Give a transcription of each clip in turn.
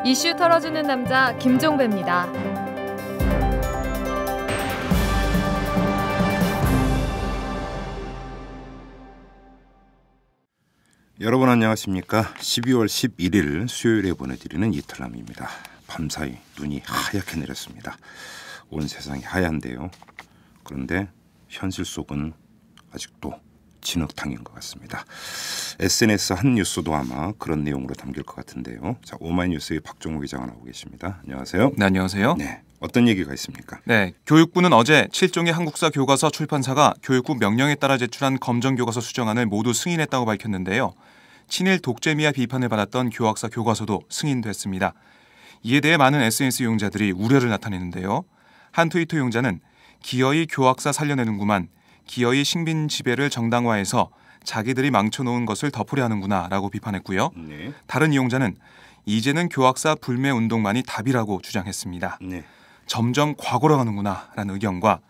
이슈 털어주는 남자 김종배입니다. 여러분 안녕하십니까? 12월 11일 수요일에 보내드리는 이탈남입니다. 밤사이 눈이 하얗게 내렸습니다. 온 세상이 하얀데요. 그런데 현실 속은 아직도 진흙탕인 것 같습니다. SNS 한 뉴스도 아마 그런 내용으로 담길 것 같은데요. 자, 오마이뉴스의 박종호 기자가 나오고 계십니다. 안녕하세요. 네, 안녕하세요. 네, 어떤 얘기가 있습니까? 네, 교육부는 어제 7종의 한국사 교과서 출판사가 교육부 명령에 따라 제출한 검정 교과서 수정안을 모두 승인했다고 밝혔는데요. 친일 독재미와 비판을 받았던 교학사 교과서도 승인됐습니다. 이에 대해 많은 SNS 이용자들이 우려를 나타내는데요. 한 트위터 이용자는 기어이 교학사 살려내는구만, 기어이 식민 지배를 정당화해서 자기들이 망쳐놓은 것을 덮으려 하는구나 라고 비판했고요. 네. 다른 이용자는 이제는 교학사 불매 운동만이 답이라고 주장했습니다. 네. 점점 과거로 가는구나 라는 의견과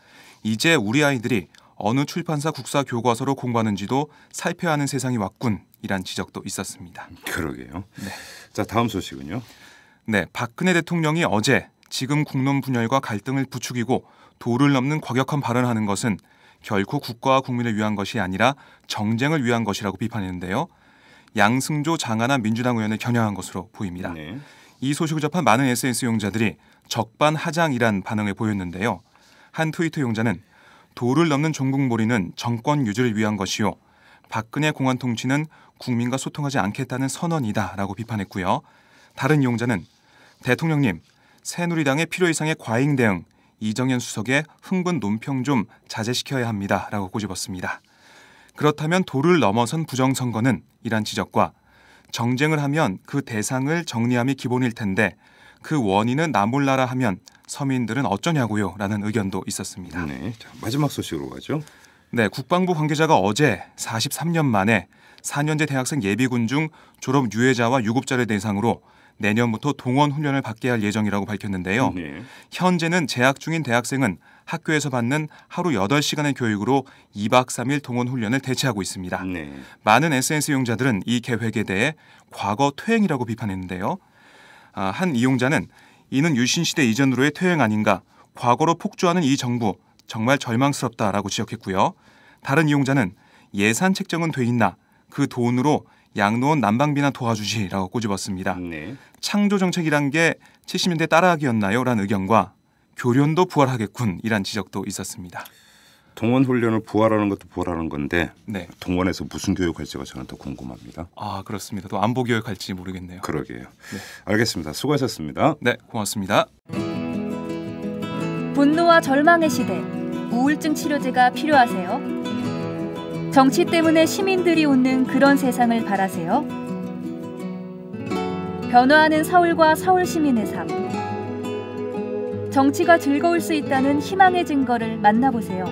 이제 우리 아이들이 어느 출판사 국사 교과서로 공부하는지도 살펴야 하는 세상이 왔군 이란 지적도 있었습니다. 그러게요. 네. 자, 다음 소식은요. 네, 박근혜 대통령이 어제 지금 국론 분열과 갈등을 부추기고 도를 넘는 과격한 발언을 하는 것은 결코 국가와 국민을 위한 것이 아니라 정쟁을 위한 것이라고 비판했는데요. 양승조 장하나 민주당 의원을 겨냥한 것으로 보입니다. 네. 이 소식을 접한 많은 SNS 이용자들이 적반하장이란 반응을 보였는데요. 한 트위터 이용자는 도를 넘는 종북몰이는 정권 유지를 위한 것이요. 박근혜 공안 통치는 국민과 소통하지 않겠다는 선언이다라고 비판했고요. 다른 이용자는 대통령님, 새누리당의 필요 이상의 과잉 대응, 이정현 수석의 흥분 논평 좀 자제시켜야 합니다라고 꼬집었습니다. 그렇다면 도를 넘어선 부정선거는 이란 지적과 정쟁을 하면 그 대상을 정리함이 기본일 텐데 그 원인은 나 몰라라 하면 서민들은 어쩌냐고요 라는 의견도 있었습니다. 네. 자, 마지막 소식으로 가죠. 네, 국방부 관계자가 어제 43년 만에 4년제 대학생 예비군 중 졸업 유예자와 유급자를 대상으로 내년부터 동원 훈련을 받게 할 예정이라고 밝혔는데요. 네. 현재는 재학 중인 대학생은 학교에서 받는 하루 8시간의 교육으로 2박 3일 동원 훈련을 대체하고 있습니다. 네. 많은 SNS 이용자들은 이 계획에 대해 과거 퇴행이라고 비판했는데요. 한 이용자는 이는 유신시대 이전으로의 퇴행 아닌가, 과거로 폭주하는 이 정부 정말 절망스럽다라고 지적했고요. 다른 이용자는 예산 책정은 돼 있나, 그 돈으로 양로원 난방비나 도와주지라고 꼬집었습니다. 네. 창조 정책이란 게 70년대 따라하기였나요? 라는 의견과 교련도 부활하겠군 이란 지적도 있었습니다. 동원 훈련을 부활하는 것도 부활하는 건데 네. 동원에서 무슨 교육할지가 저는 더 궁금합니다. 아, 그렇습니다. 또 안보 교육할지 모르겠네요. 그러게요. 네. 알겠습니다. 수고하셨습니다. 네, 고맙습니다. 분노와 절망의 시대, 우울증 치료제가 필요하세요? 정치 때문에 시민들이 웃는 그런 세상을 바라세요? 변화하는 서울과 서울 시민의 삶. 정치가 즐거울 수 있다는 희망의 증거를 만나보세요.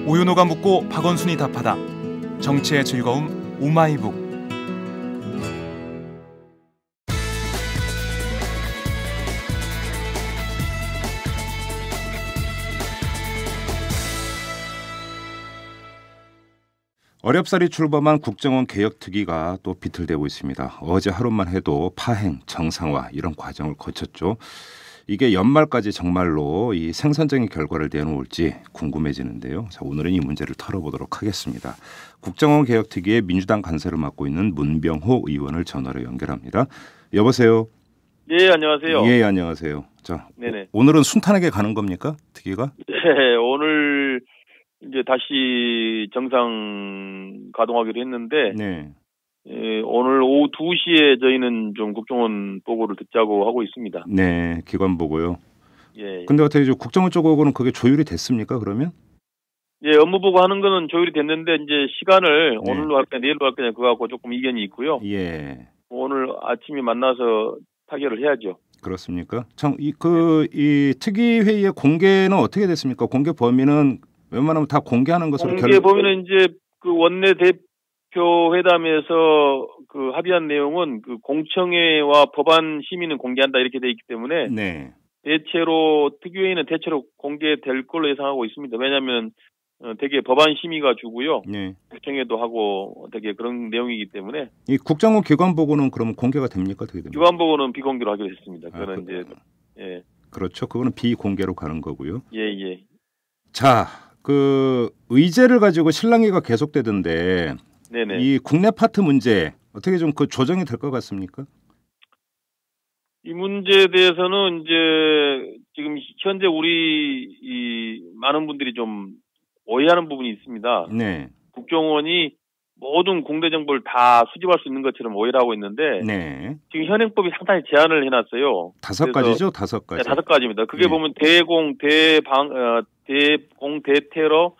오연호가 묻고 박원순이 답하다. 정치의 즐거움 오마이북. 어렵사리 출범한 국정원 개혁특위가 또 비틀대고 있습니다. 어제 하루만 해도 파행, 정상화 이런 과정을 거쳤죠. 이게 연말까지 정말로 이 생산적인 결과를 내놓을지 궁금해지는데요. 자, 오늘은 이 문제를 털어보도록 하겠습니다. 국정원 개혁특위의 민주당 간사를 맡고 있는 문병호 의원을 전화로 연결합니다. 여보세요. 예, 안녕하세요. 예, 안녕하세요. 자, 네네. 오늘은 순탄하게 가는 겁니까? 특위가? 네, 오늘 이제 다시 정상 가동하기로 했는데 네. 예, 오늘 오후 2시에 저희는 좀 국정원 보고를 듣자고 하고 있습니다. 네, 기관 보고요. 예. 근데 어떻게 국정원 쪽하고는 그게 조율이 됐습니까? 그러면? 예, 업무 보고 하는 거는 조율이 됐는데 이제 시간을 네. 오늘로 할 거냐 내일로 할 거냐 그거 갖고 조금 이견이 있고요. 예. 오늘 아침에 만나서 타결을 해야죠. 그렇습니까? 이 특위 회의의 공개는 어떻게 됐습니까? 공개 범위는 웬만하면 다 공개하는 것으로 공개 범위는 이제 그 원내 대표 회담에서 그 합의한 내용은 그 공청회와 법안 심의는 공개한다 이렇게 돼 있기 때문에 네. 대체로 특위회의는 대체로 공개될 걸로 예상하고 있습니다. 왜냐하면 되게 법안 심의가 주고요. 네. 구청회도 하고 되게 그런 내용이기 때문에 이 국정원 기관 보고는 그러면 공개가 됩니까? 어떻게 됩니까? 기관 보고는 비공개로 하기로 했습니다. 그거는 이제 예. 그렇죠. 그거는 비공개로 가는 거고요. 예. 자, 그 의제를 가지고 실랑이가 계속되던데 네네. 이 국내 파트 문제 어떻게 좀 그 조정이 될 것 같습니까? 이 문제에 대해서는 이제 지금 현재 우리 이 많은 분들이 좀 오해하는 부분이 있습니다. 네. 국정원이 모든 공개 정보를 다 수집할 수 있는 것처럼 오해를 하고 있는데 네. 지금 현행법이 상당히 제한을 해놨어요. 5가지죠? 5가지. 네, 5가지입니다. 그게 네. 보면 대공, 대테러,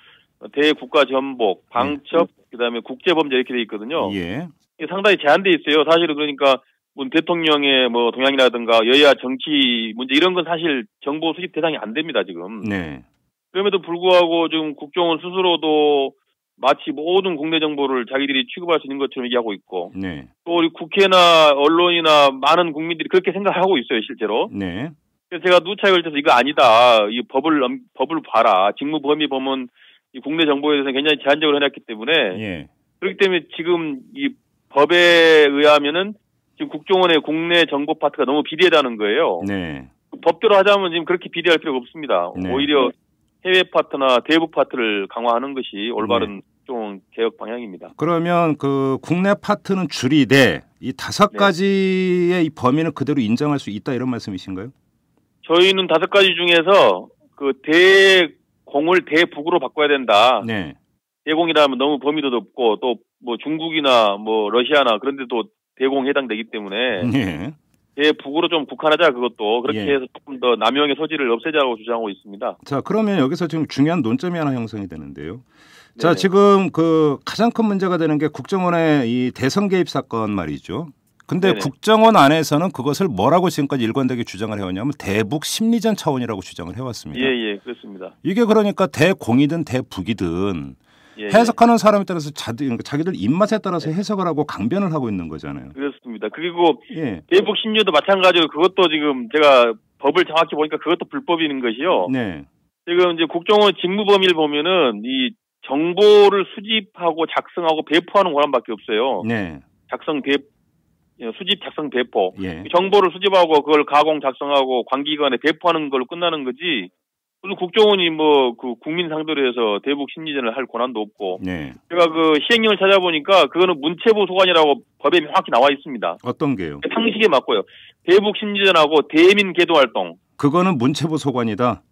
대국가전복, 방첩, 그다음에 국제범죄 이렇게 돼 있거든요. 예. 이게 상당히 제한돼 있어요. 사실은 그러니까 뭐 대통령의 뭐 동향이라든가 여야 정치 문제 이런 건 사실 정보 수집 대상이 안 됩니다 지금. 네. 그럼에도 불구하고 지금 국정원 스스로도 마치 모든 국내 정보를 자기들이 취급할 수 있는 것처럼 얘기하고 있고 네. 또 우리 국회나 언론이나 많은 국민들이 그렇게 생각하고 있어요 실제로. 네. 그래서 제가 누차에 걸쳐서 이거 아니다. 이 법을 봐라. 직무 범위 보면 이 국내 정보에 대해서 굉장히 제한적으로 해놨기 때문에 예. 그렇기 때문에 지금 이 법에 의하면은 지금 국정원의 국내 정보 파트가 너무 비대하다는 거예요. 네. 법대로 하자면 지금 그렇게 비대할 필요가 없습니다. 네. 오히려 해외 파트나 대북 파트를 강화하는 것이 올바른 네. 좀 개혁 방향입니다. 그러면 그 국내 파트는 줄이되 이 5가지의 이 범위는 그대로 인정할 수 있다 이런 말씀이신가요? 저희는 5가지 중에서 그 대공을 대북으로 바꿔야 된다. 네. 대공이라면 너무 범위도 높고 또 뭐 중국이나 뭐 러시아나 그런 데도 대공 해당되기 때문에 네. 대북으로 좀 국한하자 그것도 그렇게 예. 해서 조금 더 남용의 소지를 없애자고 주장하고 있습니다. 자, 그러면 여기서 지금 중요한 논점이 하나 형성이 되는데요. 자, 네네. 지금 그 가장 큰 문제가 되는 게 국정원의 이 대선 개입 사건 말이죠. 근데 네네. 국정원 안에서는 그것을 뭐라고 지금까지 일관되게 주장을 해왔냐면 대북 심리전 차원이라고 주장을 해왔습니다. 예, 그렇습니다. 이게 그러니까 대공이든 대북이든 예, 해석하는 사람에 따라서 자기들 입맛에 따라서 해석을 하고 강변을 하고 있는 거잖아요. 그렇습니다. 그리고 예. 대북 심리도 마찬가지로 그것도 지금 제가 법을 정확히 보니까 그것도 불법인 것이요. 네. 지금 이제 국정원 직무 범위를 보면은 이 정보를 수집하고 작성하고 배포하는 권한밖에 없어요. 네. 수집, 작성, 배포. 예. 정보를 수집하고 그걸 가공, 작성하고 관기관에 배포하는 걸로 끝나는 거지. 무슨 국정원이 뭐 그 국민 상대로 해서 대북 심리전을 할 권한도 없고. 네. 제가 그 시행령을 찾아보니까 그거는 문체부 소관이라고 법에 명확히 나와 있습니다. 어떤 게요? 상식에 맞고요. 대북 심리전하고 대민 계도 활동. 그거는 문체부 소관이다.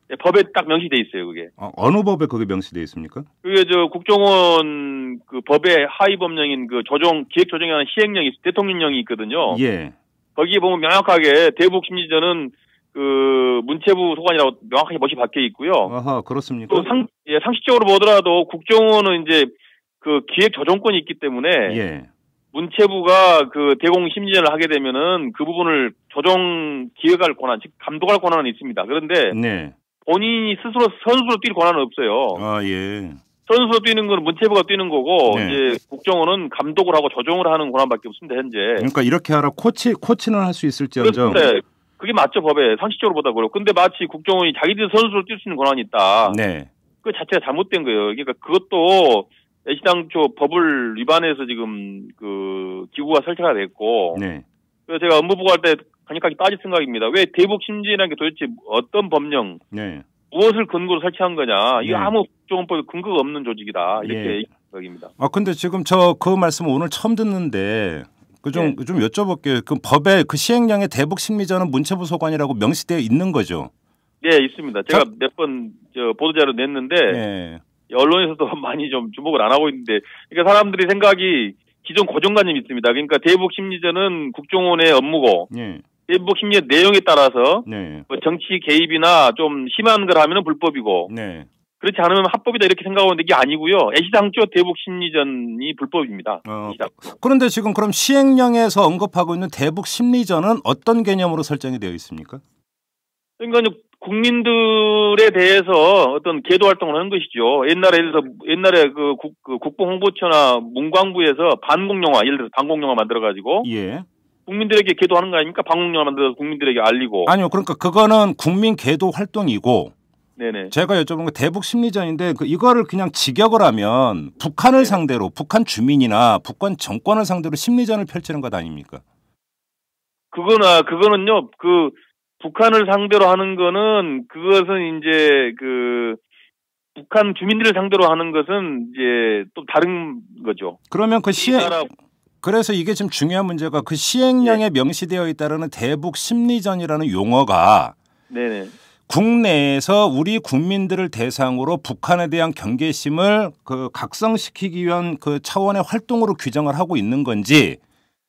네, 법에 딱 명시돼 있어요, 그게. 어느 법에 그게 명시돼 있습니까? 그게 국정원 그 법의 하위 법령인 그 기획조정에 관한 시행령이 대통령령이 있거든요. 예. 거기에 보면 명확하게 대북 심리전은 그 문체부 소관이라고 명확하게 멋이 박혀 있고요. 아하, 그렇습니까? 또 상식적으로 보더라도 국정원은 이제 그 기획조정권이 있기 때문에 예. 문체부가 그 대공 심리전을 하게 되면은 그 부분을 조정 기획할 권한, 즉 감독할 권한은 있습니다. 그런데 네. 본인이 스스로 선수로 뛸 권한은 없어요. 아, 예. 선수로 뛰는 건 문체부가 뛰는 거고 네. 이제 국정원은 감독을 하고 조정을 하는 권한밖에 없습니다. 현재. 그러니까 이렇게 하라 코치는 할 수 있을지언정. 그런데 그게 맞죠 법에 상식적으로 보다 그렇고. 근데 마치 국정원이 자기들 선수로 뛸 수 있는 권한이 있다. 네. 그 자체가 잘못된 거예요. 그러니까 그것도 애시당초 법을 위반해서 지금 그 기구가 설치가 됐고. 네. 그래서 제가 업무보고 할 때 강력하게 따질 생각입니다. 왜 대북 심리라는 게 도대체 어떤 법령, 네. 무엇을 근거로 설치한 거냐. 이거 네. 아무 국정원법에 근거가 없는 조직이다. 이렇게 예. 생각입니다. 아, 근데 지금 저 그 말씀 오늘 처음 듣는데 좀 여쭤볼게요. 그 법에 그 시행령에 대북 심리전은 문체부 소관이라고 명시되어 있는 거죠? 네, 있습니다. 제가 몇 번 보도자료 냈는데 네. 언론에서도 많이 좀 주목을 안 하고 있는데, 그러니까 사람들이 생각이 기존 고정관념이 있습니다. 그러니까 대북 심리전은 국정원의 업무고, 네. 대북 심리전 내용에 따라서 네. 뭐 정치 개입이나 좀 심한 걸 하면은 불법이고, 네. 그렇지 않으면 합법이다 이렇게 생각하고 있는데 이게 아니고요. 애시당초 대북 심리전이 불법입니다. 그런데 지금 그럼 시행령에서 언급하고 있는 대북 심리전은 어떤 개념으로 설정이 되어 있습니까? 그러니까 국민들에 대해서 어떤 계도 활동을 하는 것이죠. 옛날에 그 국방홍보처나 문광부에서 반공영화, 예를 들어서 반공영화 만들어가지고 예. 국민들에게 계도하는 거 아닙니까? 반공영화 만들어서 국민들에게 알리고. 아니요, 그러니까 그거는 국민 계도 활동이고 네네. 제가 여쭤본 거 대북 심리전인데 이거를 그냥 직역을 하면 북한을 상대로 북한 주민이나 북한 정권을 상대로 심리전을 펼치는 것 아닙니까? 그거는요. 그 북한을 상대로 하는 거는 그것은 이제 그 북한 주민들을 상대로 하는 것은 이제 또 다른 거죠. 그러면 그 시행 나라- 그래서 이게 지금 중요한 문제가 그 시행령에 명시되어 있다는 대북 심리전이라는 용어가 네네. 국내에서 우리 국민들을 대상으로 북한에 대한 경계심을 그 각성시키기 위한 그 차원의 활동으로 규정을 하고 있는 건지.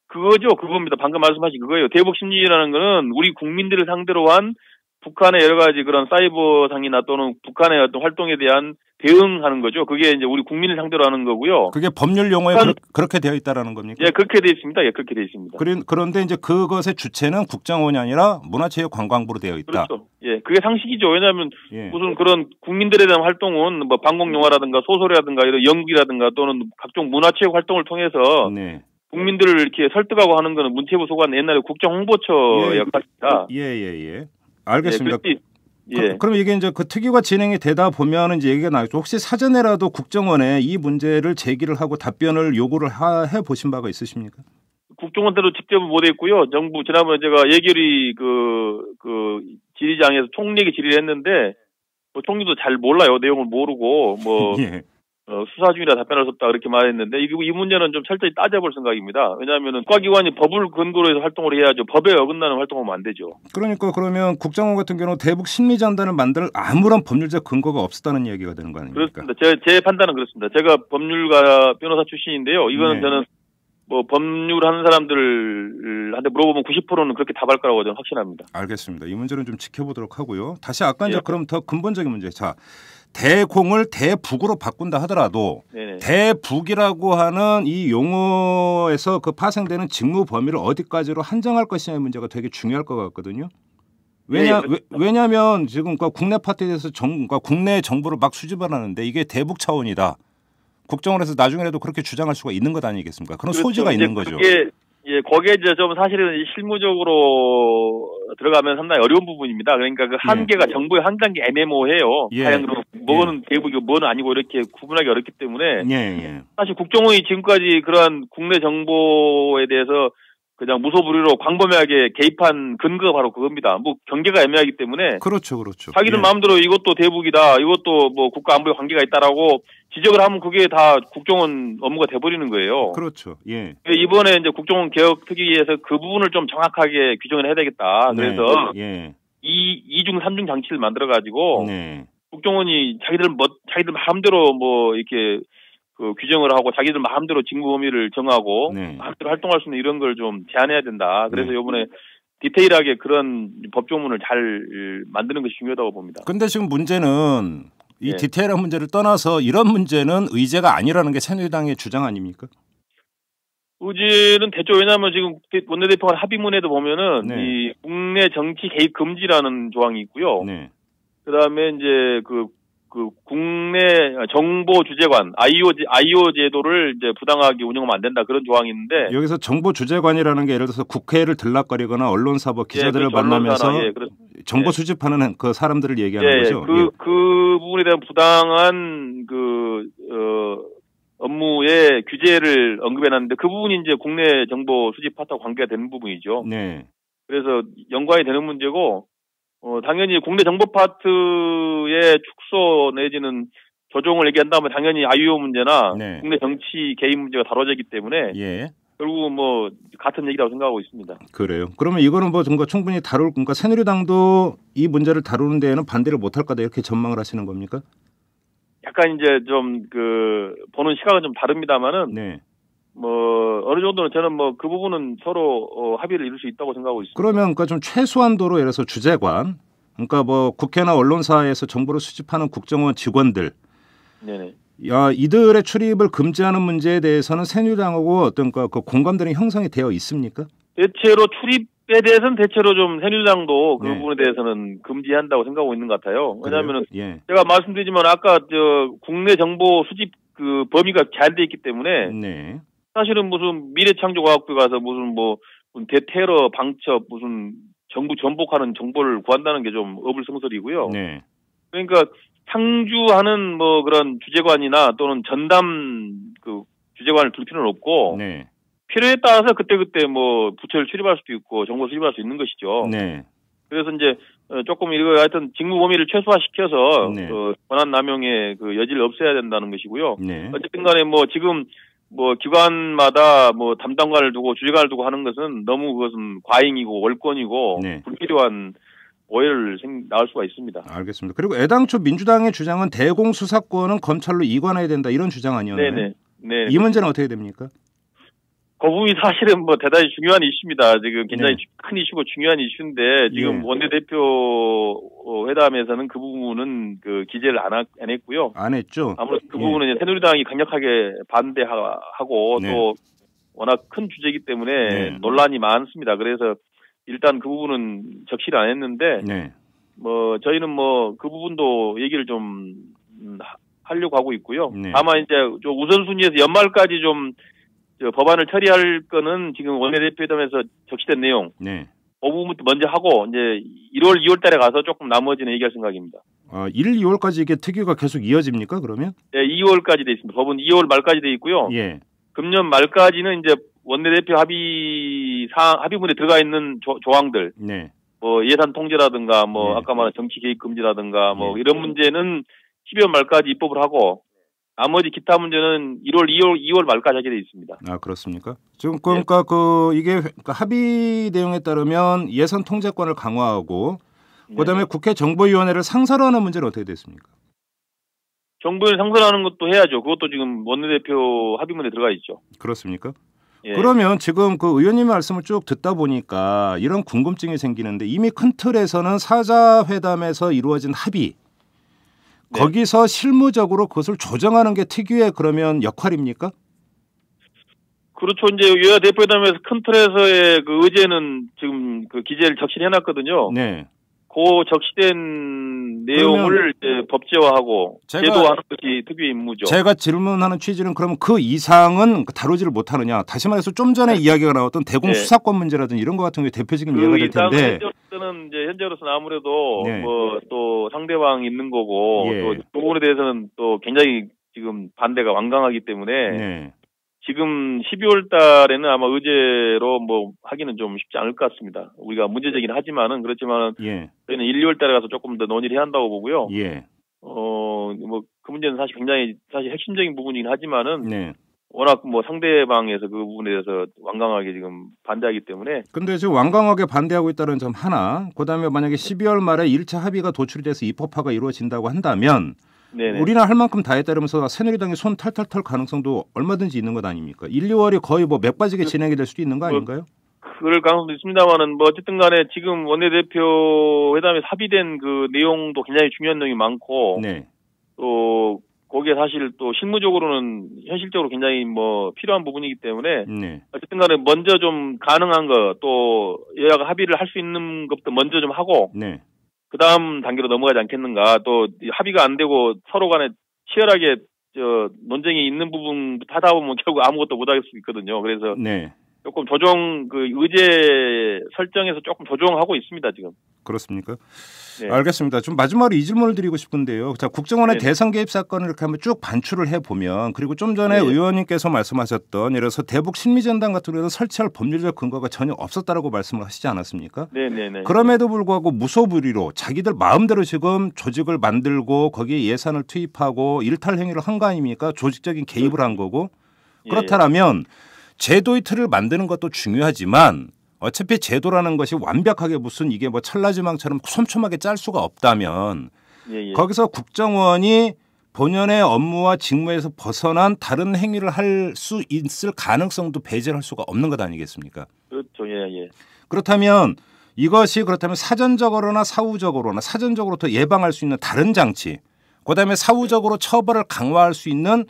그겁니다. 방금 말씀하신 그거예요. 대북 심리라는 거는 우리 국민들을 상대로 한 북한의 여러 가지 그런 사이버상이나 또는 북한의 어떤 활동에 대한 대응하는 거죠. 그게 이제 우리 국민을 상대로 하는 거고요. 그게 법률 용어에 그렇게 되어 있다라는 겁니까? 예, 그렇게 되어 있습니다. 예, 그렇게 되어 있습니다. 그런데 이제 그것의 주체는 국정원이 아니라 문화체육관광부로 되어 있다. 그렇죠. 예, 그게 상식이죠. 왜냐하면 예. 무슨 그런 국민들에 대한 활동은 뭐 방공 영화라든가 소설이라든가 이런 연극이라든가 또는 각종 문화체육 활동을 통해서 네. 국민들을 이렇게 설득하고 하는 거는 문체부 소관 옛날에 국정홍보처 예, 역할입니다. 예. 알겠습니다. 예. 그럼 이게 이제 그 특위가 진행이 되다 보면 이제 얘기가 나죠. 혹시 사전에라도 국정원에 이 문제를 제기를 하고 답변을 요구를 해 보신 바가 있으십니까? 국정원대로 직접 못했고요. 정부 지난번에 제가 예결위 지리장에서 총리에게 질의를 했는데 뭐 총리도 잘 몰라요. 내용을 모르고 뭐 예. 수사 중이라 답변할 수 없다 그렇게 말했는데 이 문제는 좀 철저히 따져볼 생각입니다. 왜냐하면은 국가기관이 법을 근거로 해서 활동을 해야죠. 법에 어긋나는 활동하면 안 되죠. 그러니까 그러면 국정원 같은 경우는 대북 심리전단을 만들 아무런 법률적 근거가 없었다는 이야기가 되는 거 아닙니까? 그렇습니다. 제 판단은 그렇습니다. 제가 법률가 변호사 출신인데요. 이거는 네. 저는 뭐 법률 하는 사람들한테 물어보면 90%는 그렇게 답할 거라고 저는 확신합니다. 알겠습니다. 이 문제는 좀 지켜보도록 하고요. 다시 아까 이제 예. 그럼 더 근본적인 문제. 자, 대공을 대북으로 바꾼다 하더라도 네네. 대북이라고 하는 이 용어에서 그 파생되는 직무 범위를 어디까지로 한정할 것이냐의 문제가 되게 중요할 것 같거든요. 왜냐하면 지금 국내 파트에 대해서 국내 정보를 막 수집을 하는데 이게 대북 차원이다. 국정원에서 나중에라도 그렇게 주장할 수가 있는 것 아니겠습니까? 그런 그렇죠. 소지가 있는 거죠. 거기에 이제 좀 사실은 실무적으로 들어가면 상당히 어려운 부분입니다. 그러니까 그 한계가 정보의 한계가 애매모호해요. 과연 뭐는 대북이고 뭐는 아니고 이렇게 구분하기 어렵기 때문에 사실 국정원이 지금까지 그러한 국내 정보에 대해서 그냥 무소불위로 광범위하게 개입한 근거가 바로 그겁니다. 뭐 경계가 애매하기 때문에 그렇죠. 자기들 마음대로 이것도 대북이다, 이것도 뭐 국가 안보에 관계가 있다라고 지적을 하면 그게 다 국정원 업무가 돼버리는 거예요. 그렇죠. 예. 이번에 이제 국정원 개혁 특위에서 그 부분을 좀 정확하게 규정을 해야 되겠다. 그래서 이중 삼중 장치를 만들어 가지고 국정원이 자기들 마음대로 뭐 이렇게 그 규정을 하고 자기들 마음대로 직무 범위를 정하고 마음대로 활동할 수 있는 이런 걸 좀 제한해야 된다. 그래서 이번에 디테일하게 그런 법조문을 잘 만드는 것이 중요하다고 봅니다. 그런데 지금 문제는 이 디테일한 문제를 떠나서 이런 문제는 의제가 아니라는 게 새누리당의 주장 아닙니까? 의제는 됐죠. 왜냐하면 지금 원내대표가 합의문에도 보면은 이 국내 정치 개입 금지라는 조항이 있고요. 그다음에 이제 그 국내 정보 주재관 IO 제도를 이제 부당하게 운영하면 안 된다 그런 조항이 있는데 여기서 정보 주재관이라는 게 예를 들어서 국회를 들락거리거나 언론사 기자들을 만나면서 정보 수집하는 그 사람들을 얘기하는 거죠. 그 부분에 대한 부당한 업무의 규제를 언급해놨는데 그 부분이 이제 국내 정보 수집 파트와 관계가 되는 부분이죠. 그래서 연관이 되는 문제고. 당연히 국내 정보 파트의 축소 내지는 조정을 얘기한다면 당연히 IO 문제나 국내 정치 개입 문제가 다뤄지기 때문에 결국 뭐 같은 얘기라고 생각하고 있습니다. 그래요. 그러면 이거는 뭐 충분히 그러니까 새누리당도 이 문제를 다루는 데에는 반대를 못할 거다 이렇게 전망을 하시는 겁니까? 약간 이제 좀 보는 시각은 좀 다릅니다만은 뭐 어느 정도는 저는 뭐 그 부분은 서로 합의를 이룰 수 있다고 생각하고 있습니다. 그러면 좀 최소한도로 예를 들어서 주재관, 그러니까 뭐 국회나 언론사에서 정보를 수집하는 국정원 직원들, 이들의 출입을 금지하는 문제에 대해서는 새누리당하고 어떤 그 공감대는 형성이 되어 있습니까? 대체로 출입에 대해서는 대체로 좀 새누리당도 그 부분에 대해서는 금지한다고 생각하고 있는 것 같아요. 왜냐하면은 제가 말씀드리지만 아까 국내 정보 수집 그 범위가 제한돼 있기 때문에. 사실은 무슨 미래창조과학부에 가서 무슨 대테러 방첩 무슨 정부 전복하는 정보를 구한다는 게 좀 어불성설이고요. 그러니까 상주하는 뭐 그런 주재관이나 또는 전담 그 주재관을 둘 필요는 없고 네. 필요에 따라서 그때그때 뭐 부처를 출입할 수도 있고 정보 수집할 수 있는 것이죠. 네. 그래서 이제 조금 이거 하여튼 직무 범위를 최소화시켜서 네. 권한 남용의 그 여지를 없애야 된다는 것이고요. 네. 어쨌든 간에 뭐 지금 뭐 기관마다 뭐 담당관을 두고 주재관을 두고 하는 것은 너무 그것은 과잉이고 월권이고 네. 불필요한 오해를 낳을 수가 있습니다. 알겠습니다. 그리고 애당초 민주당의 주장은 대공 수사권은 검찰로 이관해야 된다 이런 주장 아니었나요? 네네. 네. 이 문제는 어떻게 됩니까? 그 부분이 사실은 뭐 대단히 중요한 이슈입니다. 지금 굉장히 네. 큰 이슈고 중요한 이슈인데 지금 예. 원내대표 회담에서는 그 부분은 그 기재를 안 했고요. 안 했죠. 아무래도 그 예. 부분은 새누리당이 강력하게 반대하고 네. 또 워낙 큰 주제이기 때문에 네. 논란이 많습니다. 그래서 일단 그 부분은 적시를 안 했는데 네. 뭐 저희는 뭐 그 부분도 얘기를 좀 하려고 하고 있고요. 네. 다만 이제 좀 우선순위에서 연말까지 좀 법안을 처리할 거는 지금 원내대표회담에서 적시된 내용. 네. 그 부분부터 먼저 하고 이제 1월, 2월 달에 가서 조금 나머지는 얘기할 생각입니다. 1, 2월까지 이게 특위가 계속 이어집니까? 그러면? 네, 2월까지 돼 있습니다. 법은 2월 말까지 돼 있고요. 예. 금년 말까지는 이제 원내대표 합의문에 들어가 있는 조항들, 네. 뭐 예산 통제라든가, 뭐 예. 아까 말한 정치 개입 금지라든가, 뭐 예. 이런 문제는 12월 말까지 입법을 하고 나머지 기타 문제는 2월 말까지 하게 돼 있습니다. 아 그렇습니까? 지금 그러니까 그 이게 합의 내용에 따르면 예산 통제권을 강화하고 그다음에 국회 정보위원회를 상설하는 문제는 어떻게 됐습니까? 정부에 상설하는 것도 해야죠. 그것도 지금 원내대표 합의문에 들어가 있죠. 그렇습니까? 예. 그러면 지금 그 의원님 말씀을 쭉 듣다 보니까 이런 궁금증이 생기는데 이미 큰 틀에서는 사자회담에서 이루어진 합의 네. 거기서 실무적으로 그것을 조정하는 게 특유의 그러면 역할입니까? 그렇죠. 이제 여야 대표회담에서 큰 틀에서의 그 의제는 지금 그 기재를 적시해놨거든요. 네. 그 적시된 내용을 이제 법제화하고 제도화하는 것이 특유의 임무죠. 제가 질문하는 취지는 그러면 그 이상은 다루지를 못하느냐. 다시 말해서 좀 전에 이야기가 나왔던 대공 수사권 문제라든지 이런 것 같은 게 대표적인 예가 될 텐데. 현재로서는 아무래도 네. 뭐 또 상대방 있는 거고 예. 또 그 부분에 대해서는 또 굉장히 지금 반대가 완강하기 때문에 네. 지금 12월 달에는 아마 의제로 뭐 하기는 좀 쉽지 않을 것 같습니다. 우리가 문제제긴 하지만은 그렇지만은 예. 저희는 1, 2월 달에 가서 조금 더 논의를 해야 한다고 보고요. 예. 뭐 그 문제는 사실 굉장히 핵심적인 부분이긴 하지만은 네. 워낙 뭐 상대방에서 그 부분에 대해서 완강하게 지금 반대하기 때문에. 근데 지금 완강하게 반대하고 있다는 점 하나. 그다음에 만약에 12월 말에 1차 합의가 도출이 돼서 입법화가 이루어진다고 한다면 네네. 우리는 할 만큼 다 했다면서 새누리당이 손 탈탈 털 가능성도 얼마든지 있는 것 아닙니까? 1, 2월이 거의 뭐 맥빠지게 진행이 될 수도 있는 거 아닌가요? 그럴 가능성도 있습니다만은 뭐 어쨌든 간에 지금 원내대표 회담에 합의된 그 내용도 굉장히 중요한 내용이 많고 네. 또 거기에 사실 또 실무적으로는 현실적으로 굉장히 뭐 필요한 부분이기 때문에 네. 어쨌든 간에 먼저 좀 가능한 거 또 여야가 합의를 할 수 있는 것부터 먼저 좀 하고 네. 그 다음 단계로 넘어가지 않겠는가. 또 합의가 안 되고 서로 간에 치열하게 논쟁이 있는 부분부터 하다 보면 결국 아무것도 못할 수 있거든요. 그래서 네. 조금 그 의제 설정에서 조금 조정하고 있습니다, 지금. 그렇습니까? 네. 알겠습니다. 좀 마지막으로 이 질문을 드리고 싶은데요. 자, 국정원의 네. 대선 개입 사건을 이렇게 한번 쭉 반출을 해보면 그리고 좀 전에 네. 의원님께서 말씀하셨던 예를 들어서 대북 심리전단 같은 경우는 설치할 법률적 근거가 전혀 없었다라고 말씀을 하시지 않았습니까? 네네네. 그럼에도 불구하고 무소불위로 자기들 마음대로 지금 조직을 만들고 거기에 예산을 투입하고 일탈 행위를 한 거 아닙니까? 조직적인 개입을 한 거고. 그렇다면 제도의 틀을 만드는 것도 중요하지만 어차피 제도라는 것이 완벽하게 무슨 이게 뭐 찰나지망처럼 촘촘하게 짤 수가 없다면 거기서 국정원이 본연의 업무와 직무에서 벗어난 다른 행위를 할 수 있을 가능성도 배제할 수가 없는 것 아니겠습니까? 그렇죠. 예. 그렇다면 이것이 그렇다면 사전적으로나 사후적으로나 더 예방할 수 있는 다른 장치, 그다음에 사후적으로 처벌을 강화할 수 있는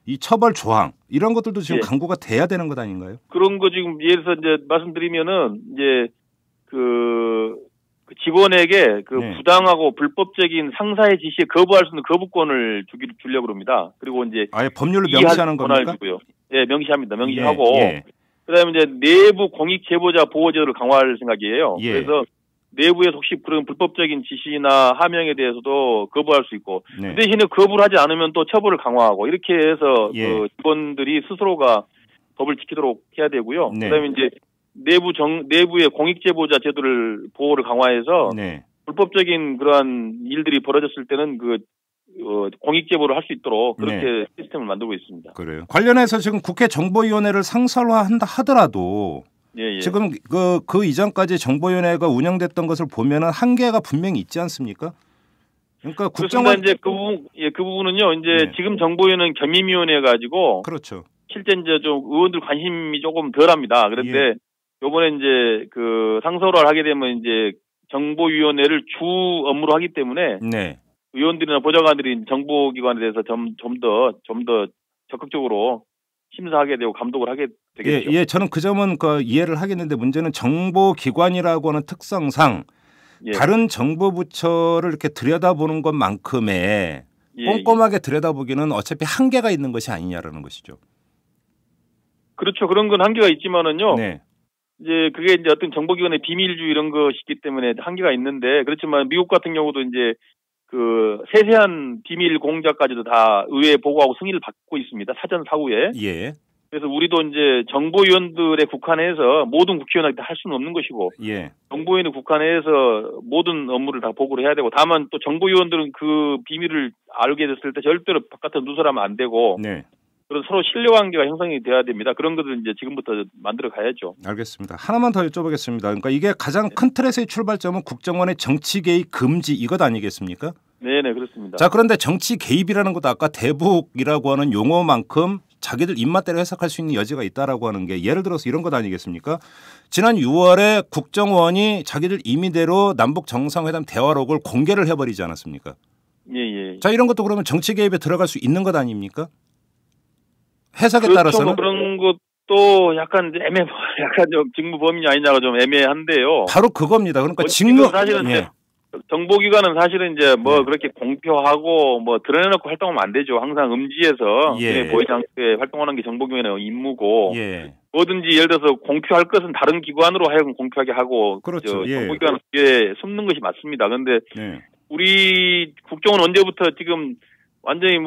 이 처벌 조항 이런 것들도 지금 강구가 돼야 되는 것 아닌가요? 그런 거 지금 예를 들어서 이제 말씀드리면은 이제 그 직원에게 그 부당하고 불법적인 상사의 지시에 거부할 수 있는 거부권을 주려고 합니다. 그리고 이제 아예 법률로 명시하는 겁니까? 예, 명시합니다. 명시하고 그다음에 이제 내부 공익 제보자 보호 제도를 강화할 생각이에요. 그래서 내부에서 혹시 그런 불법적인 지시나 하명에 대해서도 거부할 수 있고 네. 그 대신에 거부를 하지 않으면 또 처벌을 강화하고 이렇게 해서 예. 그 직원들이 스스로가 법을 지키도록 해야 되고요. 네. 그다음에 이제 내부의 공익제보자 제도를 보호를 강화해서 네. 불법적인 그러한 일들이 벌어졌을 때는 공익제보를 할 수 있도록 그렇게 시스템을 만들고 있습니다. 그래요. 관련해서 지금 국회 정보위원회를 상설화한다 하더라도 예. 지금 그 이전까지 정보위원회가 운영됐던 것을 보면은 한계가 분명히 있지 않습니까? 그러니까 국정원 이제 그 부분은요. 이제 네. 지금 정보위원회는 겸임위원회 가지고 그렇죠. 실제 이제 좀 의원들 관심이 조금 덜합니다. 그런데 요번에 이제 그 상설화를 하게 되면 이제 정보위원회를 주 업무로 하기 때문에 네. 의원들이나 보좌관들이 정보기관에 대해서 좀 더 적극적으로 심사하게 되고 감독을 하게 되겠죠. 예, 저는 그 점은 이해를 하겠는데 문제는 정보기관이라고 하는 특성상 다른 정보부처를 이렇게 들여다보는 것만큼의 꼼꼼하게 들여다보기는 어차피 한계가 있는 것이 아니냐라는 것이죠. 그렇죠. 그런 건 한계가 있지만은요. 네. 이제 그게 이제 어떤 정보기관의 비밀주의 이런 것이기 때문에 한계가 있는데 그렇지만 미국 같은 경우도 이제 그 세세한 비밀 공작까지도 다 의회에 보고하고 승인을 받고 있습니다. 사전 사후에. 예. 그래서 우리도 이제 정보위원들의 국한에서 모든 국회의원한테 할 수는 없는 것이고 예. 정보위원회 국한에서 모든 업무를 다 보고를 해야 되고 다만 또 정보위원들은 그 비밀을 알게 됐을 때 절대로 바깥으로 누설하면 안 되고 네. 그런 서로 신뢰관계가 형성이 돼야 됩니다. 그런 것을 이제 지금부터 만들어 가야죠. 알겠습니다. 하나만 더 여쭤보겠습니다. 그러니까 이게 가장 큰 틀에서의 출발점은 국정원의 정치 개입 금지 이것 아니겠습니까? 네네 그렇습니다. 자 그런데 정치 개입이라는 것도 아까 대북이라고 하는 용어만큼 자기들 입맛대로 해석할 수 있는 여지가 있다라고 하는 게 예를 들어서 이런 것 아니겠습니까? 지난 6월에 국정원이 자기들 임의대로 남북 정상회담 대화록을 공개를 해버리지 않았습니까? 예. 자 이런 것도 그러면 정치 개입에 들어갈 수 있는 것 아닙니까? 해석에 그렇죠. 따라서는 뭐 그런 것도 약간 좀 직무 범위 아니냐가 좀 애매한데요. 바로 그겁니다. 그러니까 직무 사실은 정보기관은 사실은 이제 그렇게 공표하고 드러내놓고 활동하면 안 되죠. 항상 음지에서 보이지 않게 활동하는 게 정보기관의 임무고 뭐든지 예를 들어서 공표할 것은 다른 기관으로 하여금 공표하게 하고 그렇죠. 정보기관은 그게 숨는 것이 맞습니다. 그런데 우리 국정원 언제부터 지금 완전히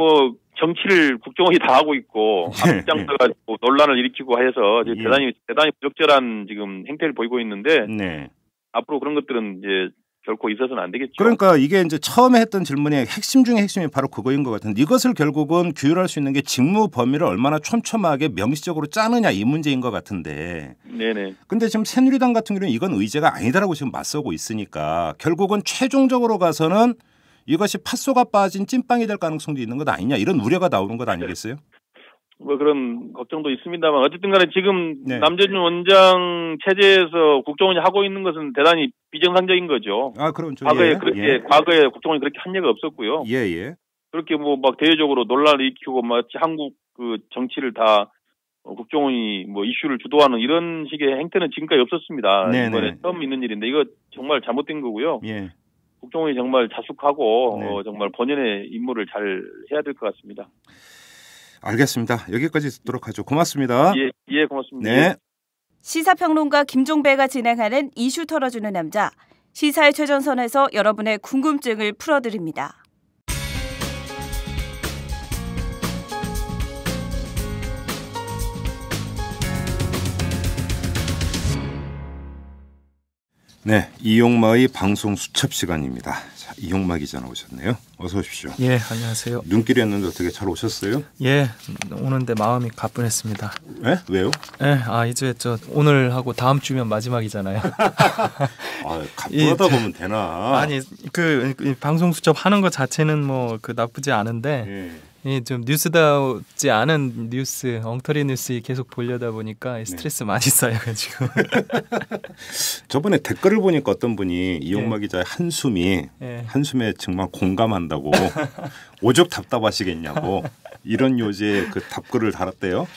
정치를 국정원이 다 하고 있고 앞장 서가지고 논란을 일으키고 해서 대단히 부적절한 지금 행태를 보이고 있는데 앞으로 그런 것들은 이제 결코 있어서는 안 되겠죠. 그러니까 이게 이제 처음에 했던 질문의 핵심 중에 핵심이 바로 그거인 것 같은데 이것을 결국은 규율할 수 있는 게 직무 범위를 얼마나 촘촘하게 명시적으로 짜느냐 이 문제인 것 같은데. 네네. 근데 지금 새누리당 같은 경우는 이건 의제가 아니다라고 지금 맞서고 있으니까 결국은 최종적으로 가서는 이것이 팥소가 빠진 찐빵이 될 가능성도 있는 것 아니냐 이런 우려가 나오는 것 아니겠어요? 그런 걱정도 있습니다만 어쨌든 간에 지금 남재준 원장 체제에서 국정원이 하고 있는 것은 대단히 비정상적인 거죠. 그렇죠. 과거에 국정원이 그렇게 한 예가 없었고요. 그렇게 막 대외적으로 논란을 일으키고 마치 한국 그 정치를 다 국정원이 이슈를 주도하는 이런 식의 행태는 지금까지 없었습니다. 이번에 처음 있는 일인데 이거 정말 잘못된 거고요. 국정원이 정말 자숙하고 정말 본연의 임무를 잘 해야 될 것 같습니다. 알겠습니다. 여기까지 듣도록 하죠. 고맙습니다. 예, 고맙습니다. 네. 시사평론가 김종배가 진행하는 이슈 털어주는 남자. 시사의 최전선에서 여러분의 궁금증을 풀어드립니다. 네, 이용마의 방송 수첩 시간입니다. 자, 이용마 기자 나오셨네요. 어서 오십시오. 예, 안녕하세요. 눈길이 했는데 어떻게 잘 오셨어요? 예, 오는데 마음이 가뿐했습니다. 네? 왜요? 예, 이제 오늘 하고 다음 주면 마지막이잖아요. 가뿐하다 보면 되나? 아니, 그 방송 수첩 하는 것 자체는 나쁘지 않은데. 좀 뉴스다우지 않은 뉴스, 엉터리 뉴스 계속 보려다 보니까 스트레스 많이 쌓여가지고. 저번에 댓글을 보니까 어떤 분이 이용마 기자의 한숨에 정말 공감한다고 오죽 답답하시겠냐고 이런 요지의 그 답글을 달았대요.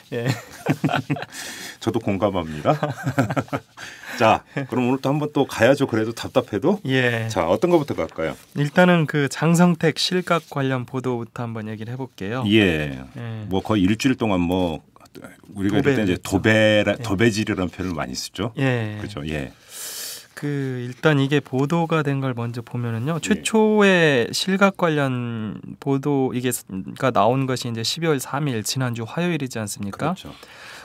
저도 공감합니다. 자, 그럼 오늘 또 한번 또 가야죠. 그래도 답답해도. 자, 어떤 것부터 갈까요? 일단은 그 장성택 실각 관련 보도부터 한번 얘기를 해볼게요. 거의 일주일 동안 우리가 이럴 때 이제 도배질이라는 표현을 많이 쓰죠. 그렇죠. 일단 이게 보도가 된 걸 먼저 보면은요. 최초의 실각 관련 보도 이게가 나온 것이 이제 12월 3일 지난주 화요일이지 않습니까? 그렇죠.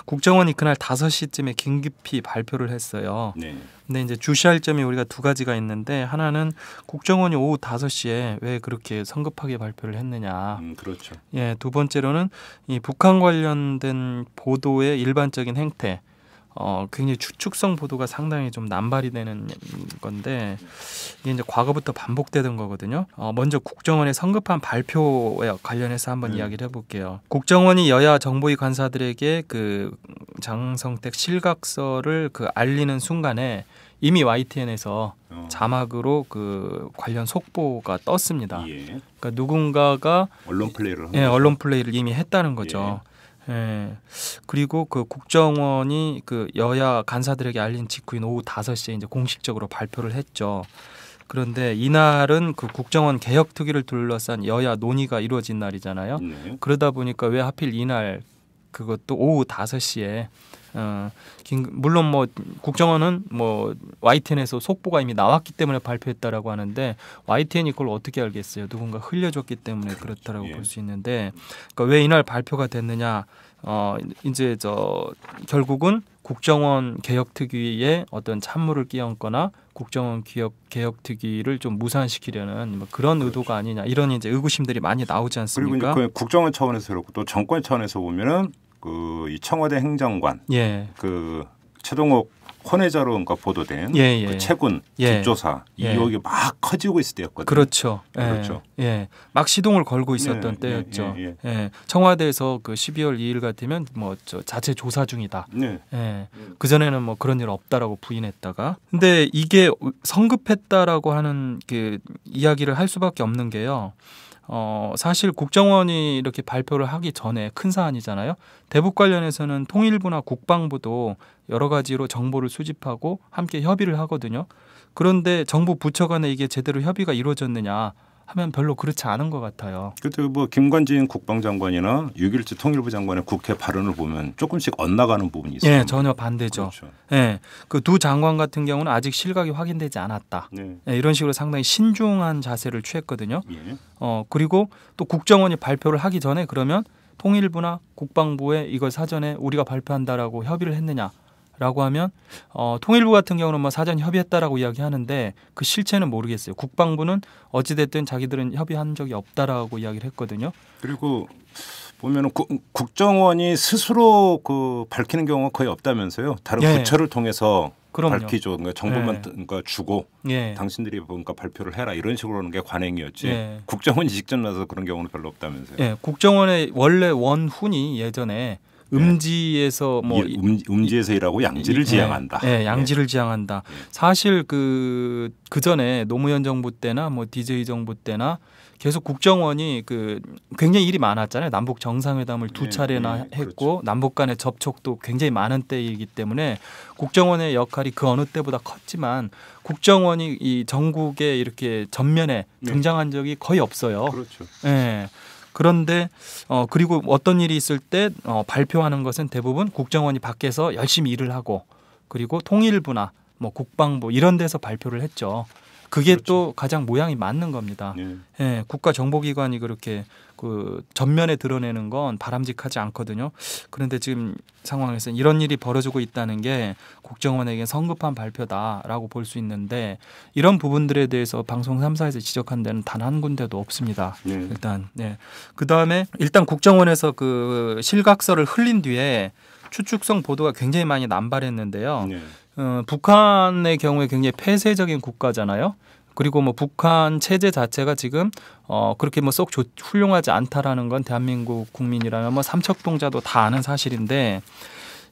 국정원이 그날 5시쯤에 긴급히 발표를 했어요. 네. 근데 이제 주시할 점이 우리가 두 가지가 있는데 하나는 국정원이 오후 5시에 왜 그렇게 성급하게 발표를 했느냐. 그렇죠. 예, 두 번째로는 이 북한 관련된 보도의 일반적인 행태. 굉장히 추측성 보도가 상당히 좀 남발이 되는 건데 이게 이제 과거부터 반복되던 거거든요. 먼저 국정원의 성급한 발표에 관련해서 한번 이야기를 해볼게요. 국정원이 여야 정보위 관사들에게 그 장성택 실각서를 알리는 순간에 이미 YTN에서 자막으로 그 관련 속보가 떴습니다. 예. 그러니까 누군가가 언론 플레이를 한 예, 거죠. 언론 플레이를 이미 했다는 거죠. 예. 그리고 그 국정원이 그 여야 간사들에게 알린 직후인 오후 5시에 이제 공식적으로 발표를 했죠. 그런데 이날은 그 국정원 개혁특위를 둘러싼 여야 논의가 이루어진 날이잖아요. 네. 그러다 보니까 왜 하필 이날 그것도 오후 5시에 물론 뭐 국정원은 뭐 YTN에서 속보가 이미 나왔기 때문에 발표했다라고 하는데 YTN이 그걸 어떻게 알겠어요? 누군가 흘려줬기 때문에 그렇다라고 예. 볼 수 있는데 그러니까 왜 이날 발표가 됐느냐? 이제 결국은 국정원 개혁특위에 어떤 찬물을 끼얹거나 국정원 개혁특위를 좀 무산시키려는 뭐 그런 의도가 아니냐 이런 이제 의구심들이 많이 나오지 않습니까? 그리고 이제 국정원 차원에서 그렇고 또 정권 차원에서 보면은 이 청와대 행정관 예. 그 최동욱 혼외자료가 보도된 예, 예. 그 채군 예. 뒷조사 이 예. 의혹이 막 커지고 있을 때였거든요. 그렇죠. 그렇죠. 예. 막 시동을 걸고 있었던 예, 때였죠. 예, 예. 청와대에서 그 12월 2일 같으면 뭐 자체 조사 중이다. 네. 예. 그 전에는 뭐 그런 일 없다라고 부인했다가. 근데 이게 성급했다라고 하는 그 이야기를 할 수밖에 없는 게요. 사실 국정원이 이렇게 발표를 하기 전에 큰 사안이잖아요. 대북 관련해서는 통일부나 국방부도 여러 가지로 정보를 수집하고 함께 협의를 하거든요. 그런데 정부 부처 간에 이게 제대로 협의가 이루어졌느냐 하면 별로 그렇지 않은 것 같아요. 그때 뭐 김관진 국방장관이나 6.17 통일부 장관의 국회 발언을 보면 조금씩 엇나가는 부분이 있어요. 예, 전혀 반대죠. 그렇죠. 예, 그 두 장관 같은 경우는 아직 실각이 확인되지 않았다. 네. 예, 이런 식으로 상당히 신중한 자세를 취했거든요. 예. 그리고 또 국정원이 발표를 하기 전에 그러면 통일부나 국방부에 이걸 사전에 우리가 발표한다라고 협의를 했느냐라고 하면 통일부 같은 경우는 뭐 사전 협의했다라고 이야기하는데 그 실체는 모르겠어요. 국방부는 어찌됐든 자기들은 협의한 적이 없다라고 이야기를 했거든요. 그리고 보면은 국정원이 스스로 그 밝히는 경우가 거의 없다면서요. 다른 예. 부처를 통해서 그럼요. 밝히죠. 그러니까 정보만 예. 그러니까 주고 예. 당신들이 뭔가 발표를 해라 이런 식으로 하는 게 관행이었지. 예. 국정원이 직접 나서 그런 경우는 별로 없다면서요. 예, 국정원의 원래 원훈이 예전에 음지에서 뭐 음지에서 일하고 양지를 지향한다. 예, 양지를 지향한다. 사실 그 전에 노무현 정부 때나 뭐 DJ 정부 때나 계속 국정원이 굉장히 일이 많았잖아요. 남북 정상회담을 두 차례나 했고 그렇죠. 남북 간의 접촉도 굉장히 많은 때이기 때문에 국정원의 역할이 그 어느 때보다 컸지만 국정원이 이 전국에 이렇게 전면에 등장한 적이 거의 없어요. 그렇죠. 예. 그런데 그리고 어떤 일이 있을 때 발표하는 것은 대부분 국정원이 밖에서 열심히 일을 하고 그리고 통일부나 뭐 국방부 이런 데서 발표를 했죠. 그게 그렇죠. 또 가장 모양이 맞는 겁니다. 예. 예, 국가정보기관이 그렇게 그 전면에 드러내는 건 바람직하지 않거든요. 그런데 지금 상황에서 이런 일이 벌어지고 있다는 게 국정원에게 성급한 발표다라고 볼 수 있는데 이런 부분들에 대해서 방송 3사에서 지적한 데는 단 한 군데도 없습니다. 예. 일단 그다음에 일단 국정원에서 그 실각서를 흘린 뒤에 추측성 보도가 굉장히 많이 남발했는데요. 예. 북한의 경우에 굉장히 폐쇄적인 국가잖아요. 그리고 뭐 북한 체제 자체가 지금 그렇게 뭐 썩 훌륭하지 않다라는 건 대한민국 국민이라면 뭐 삼척동자도 다 아는 사실인데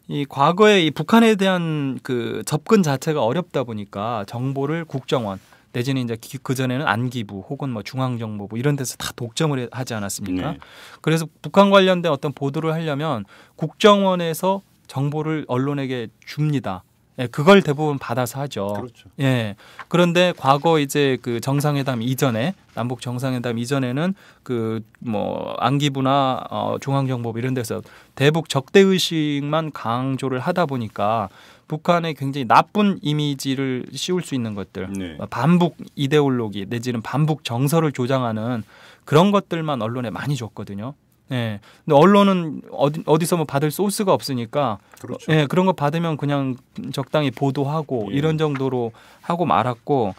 이 과거에 이 북한에 대한 그 접근 자체가 어렵다 보니까 정보를 국정원 내지는 이제 그 전에는 안기부 혹은 뭐 중앙정보부 이런 데서 다 독점을 하지 않았습니까? 네. 그래서 북한 관련된 어떤 보도를 하려면 국정원에서 정보를 언론에게 줍니다. 예, 그걸 대부분 받아서 하죠. 그렇죠. 예. 그런데 과거 이제 그 정상회담 이전에 남북 정상회담 이전에는 그 뭐 안기부나 중앙정보부 이런 데서 대북 적대 의식만 강조를 하다 보니까 북한에 굉장히 나쁜 이미지를 씌울 수 있는 것들, 네. 반북 이데올로기 내지는 반북 정서를 조장하는 그런 것들만 언론에 많이 줬거든요. 예. 근데 언론은 어디서 뭐 받을 소스가 없으니까 그렇죠. 예, 그런 거 받으면 그냥 적당히 보도하고 예. 이런 정도로 하고 말았고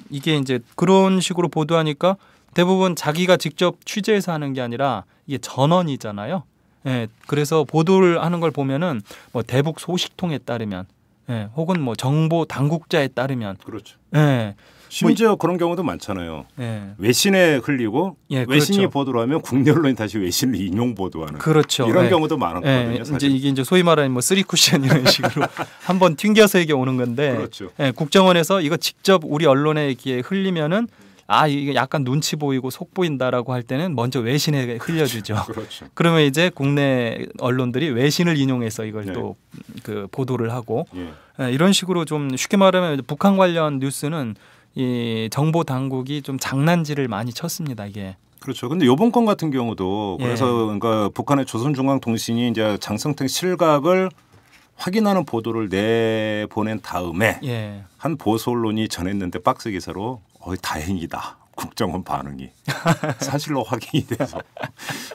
이게 이제 그런 식으로 보도하니까 대부분 자기가 직접 취재해서 하는 게 아니라 이게 전언이잖아요. 예, 그래서 보도를 하는 걸 보면은 뭐 대북 소식통에 따르면 예, 혹은 뭐 정보 당국자에 따르면 그렇죠. 예, 심지어 그런 경우도 많잖아요. 예, 외신에 흘리고 예, 외신이 그렇죠. 보도를 하면 국내 언론이 다시 외신을 인용 보도하는 그렇죠. 이런 예. 경우도 많았거든요. 예, 사실. 이제 이게 이제 소위 말하는 뭐 쓰리 쿠션 이런 식으로 한번 튕겨서 이게 오는 건데 그렇죠. 예, 국정원에서 이거 직접 우리 언론에 이렇게 흘리면은 이게 약간 눈치 보이고 속 보인다라고 할 때는 먼저 외신에 흘려주죠. 그렇죠. 그러면 이제 국내 언론들이 외신을 인용해서 이걸 네. 또 그 보도를 하고 예. 예, 이런 식으로 좀 쉽게 말하면 북한 관련 뉴스는 이 정보 당국이 좀 장난질을 많이 쳤습니다. 이게. 그렇죠. 근데 이번 건 같은 경우도 예. 그래서 그러니까 북한의 조선중앙통신이 이제 장성택 실각을 확인하는 보도를 내보낸 다음에 예. 한 보수 언론이 전했는데 박스 기사로 다행이다. 국정원 반응이 사실로 확인이 돼서.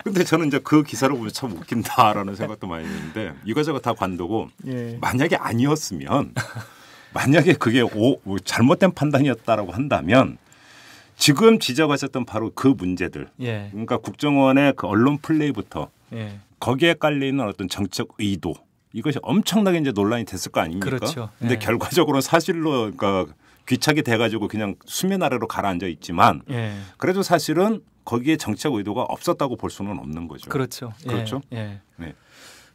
근데 저는 이제 그 기사를 보면 참 웃긴다라는 생각도 많이 드는데 이거저거 다 관두고 예. 만약에 아니었으면 만약에 그게 잘못된 판단이었다라고 한다면 지금 지적하셨던 바로 그 문제들 예. 그러니까 국정원의 그 언론 플레이부터 예. 거기에 깔리는 어떤 정책 의도 이것이 엄청나게 이제 논란이 됐을 거 아닙니까? 그렇죠. 근데 예. 결과적으로 사실로 그러니까 귀착이 돼가지고 그냥 수면 아래로 가라앉아 있지만 예. 그래도 사실은 거기에 정책 의도가 없었다고 볼 수는 없는 거죠. 그렇죠. 예. 그렇죠. 예. 네.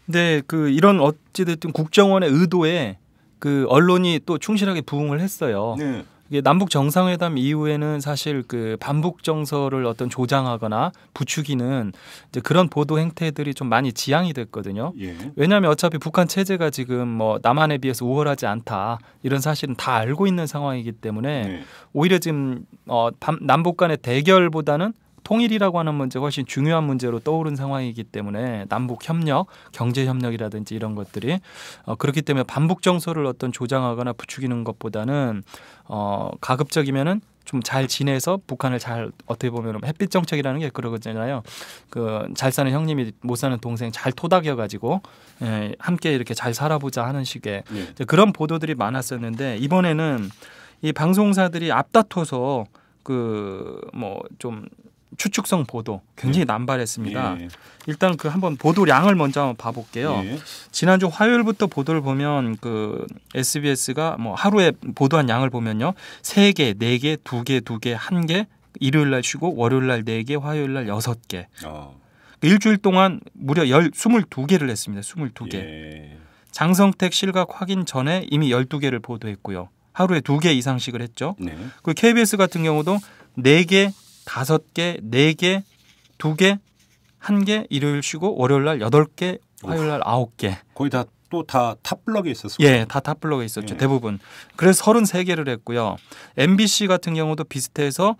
근데 그 이런 어찌됐든 국정원의 의도에 그 언론이 또 충실하게 부응을 했어요. 네. 이게 남북 정상회담 이후에는 사실 그 반북 정서를 어떤 조장하거나 부추기는 이제 그런 보도 행태들이 좀 많이 지양이 됐거든요. 예. 왜냐하면 어차피 북한 체제가 지금 뭐 남한에 비해서 우월하지 않다 이런 사실은 다 알고 있는 상황이기 때문에 네. 오히려 지금 남북 간의 대결보다는 통일이라고 하는 문제가 훨씬 중요한 문제로 떠오른 상황이기 때문에 남북 협력, 경제 협력이라든지 이런 것들이 그렇기 때문에 반북 정서를 어떤 조장하거나 부추기는 것보다는 가급적이면은 좀 잘 지내서 북한을 잘 어떻게 보면 햇빛 정책이라는 게 그러거든요. 그 잘 사는 형님이 못 사는 동생 잘 토닥여 가지고 함께 이렇게 잘 살아보자 하는 식의 네. 그런 보도들이 많았었는데 이번에는 이 방송사들이 앞다퉈서 그 뭐 좀 추측성 보도 굉장히 남발했습니다. 예. 일단 그 한번 보도량을 먼저 한번 봐볼게요. 예. 지난주 화요일부터 보도를 보면 그 SBS가 뭐 하루에 보도한 양을 보면요. 3개, 4개, 2개, 2개, 1개, 일요일 날 쉬고 월요일 날 4개, 화요일 날 6개. 일주일 동안 무려 22개를 했습니다. 22개. 예. 장성택 실각 확인 전에 이미 12개를 보도했고요. 하루에 2개 이상씩을 했죠. 네. 그 KBS 같은 경우도 4개, 5개, 4개, 2개, 1개 일요일 쉬고 월요일 날 8개, 화요일 날 9개. 거의 다 또 다 탑블럭에 있었어요. 예, 다 탑블럭에 있었죠. 예. 대부분. 그래서 33개를 했고요. MBC 같은 경우도 비슷해서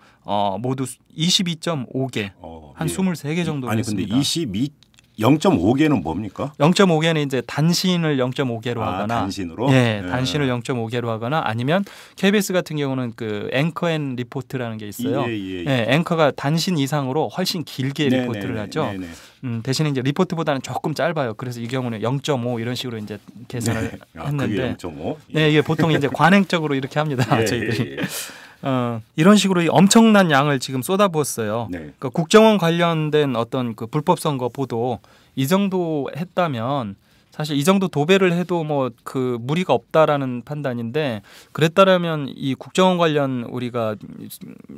모두 22.5개. 한 예. 23개 정도 아니 했습니다. 근데 0.5개는 뭡니까? 0.5개는 이제 단신을 0.5개로 하거나 단신으로? 예, 예. 단신을 0.5개로 하거나 아니면 KBS 같은 경우는 그 앵커 앤 리포트라는 게 있어요. 예, 앵커가 단신 이상으로 훨씬 길게 네, 리포트를 네, 하죠. 네, 네. 대신에 이제 리포트보다는 조금 짧아요. 그래서 이 경우는 0.5 이런 식으로 이제 계산을 네. 했는데 그게 0.5? 네, 이게 보통 이제 관행적으로 이렇게 합니다. 예, 저희들이. 예, 예. 이런 식으로 이 엄청난 양을 지금 쏟아부었어요. 네. 그러니까 국정원 관련된 어떤 그 불법 선거 보도 이 정도 했다면 사실 이 정도 도배를 해도 뭐 그 무리가 없다라는 판단인데 그랬다라면 이 국정원 관련 우리가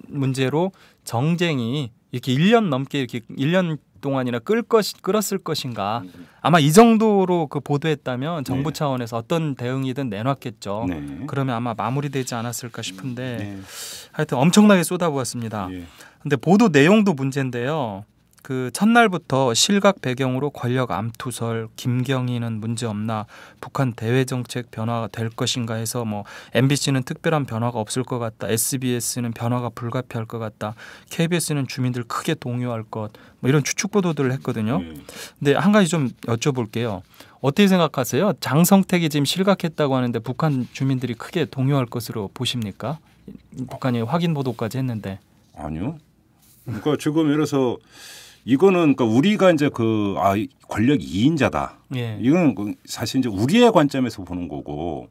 문제로 정쟁이 이렇게 1년 넘게 이렇게 1년 동안이나 끌었을 것인가. 아마 이 정도로 그 보도했다면 정부 네. 차원에서 어떤 대응이든 내놨겠죠. 네. 그러면 아마 마무리되지 않았을까 싶은데 네. 하여튼 엄청나게 쏟아부었습니다. 예. 근데 보도 내용도 문제인데요. 그 첫날부터 실각 배경으로 권력 암투설, 김경희는 문제 없나, 북한 대외 정책 변화가 될 것인가 해서 뭐 MBC는 특별한 변화가 없을 것 같다, SBS는 변화가 불가피할 것 같다, KBS는 주민들 크게 동요할 것, 뭐 이런 추측 보도들을 했거든요. 근데 한 가지 좀 여쭤볼게요. 어떻게 생각하세요? 장성택이 지금 실각했다고 하는데 북한 주민들이 크게 동요할 것으로 보십니까? 북한이 확인 보도까지 했는데. 아니요. 그러니까 지금 예를 들어서 이거는 그러니까 우리가 이제 권력 2인자다. 예. 이거는 사실 이제 우리의 관점에서 보는 거고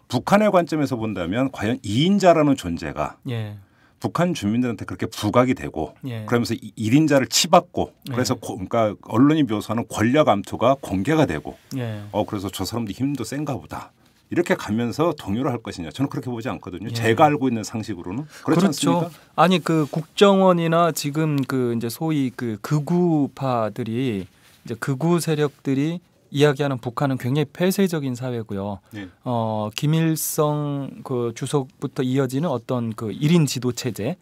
북한의 관점에서 본다면 과연 2인자라는 존재가 예. 북한 주민들한테 그렇게 부각이 되고 예. 그러면서 1인자를 치받고 그래서 그러니까 언론이 묘사하는 권력 암투가 공개가 되고 예. 그래서 저 사람도 힘도 센가 보다. 이렇게 가면서 동요를 할 것이냐? 저는 그렇게 보지 않거든요. 예. 제가 알고 있는 상식으로는 그렇지 그렇죠. 않습니까? 아니 그 국정원이나 지금 그 이제 소위 그 극우파들이 이제 극우 세력들이 이야기하는 북한은 굉장히 폐쇄적인 사회고요. 네. 김일성 그 주석부터 이어지는 어떤 그 1인 지도 체제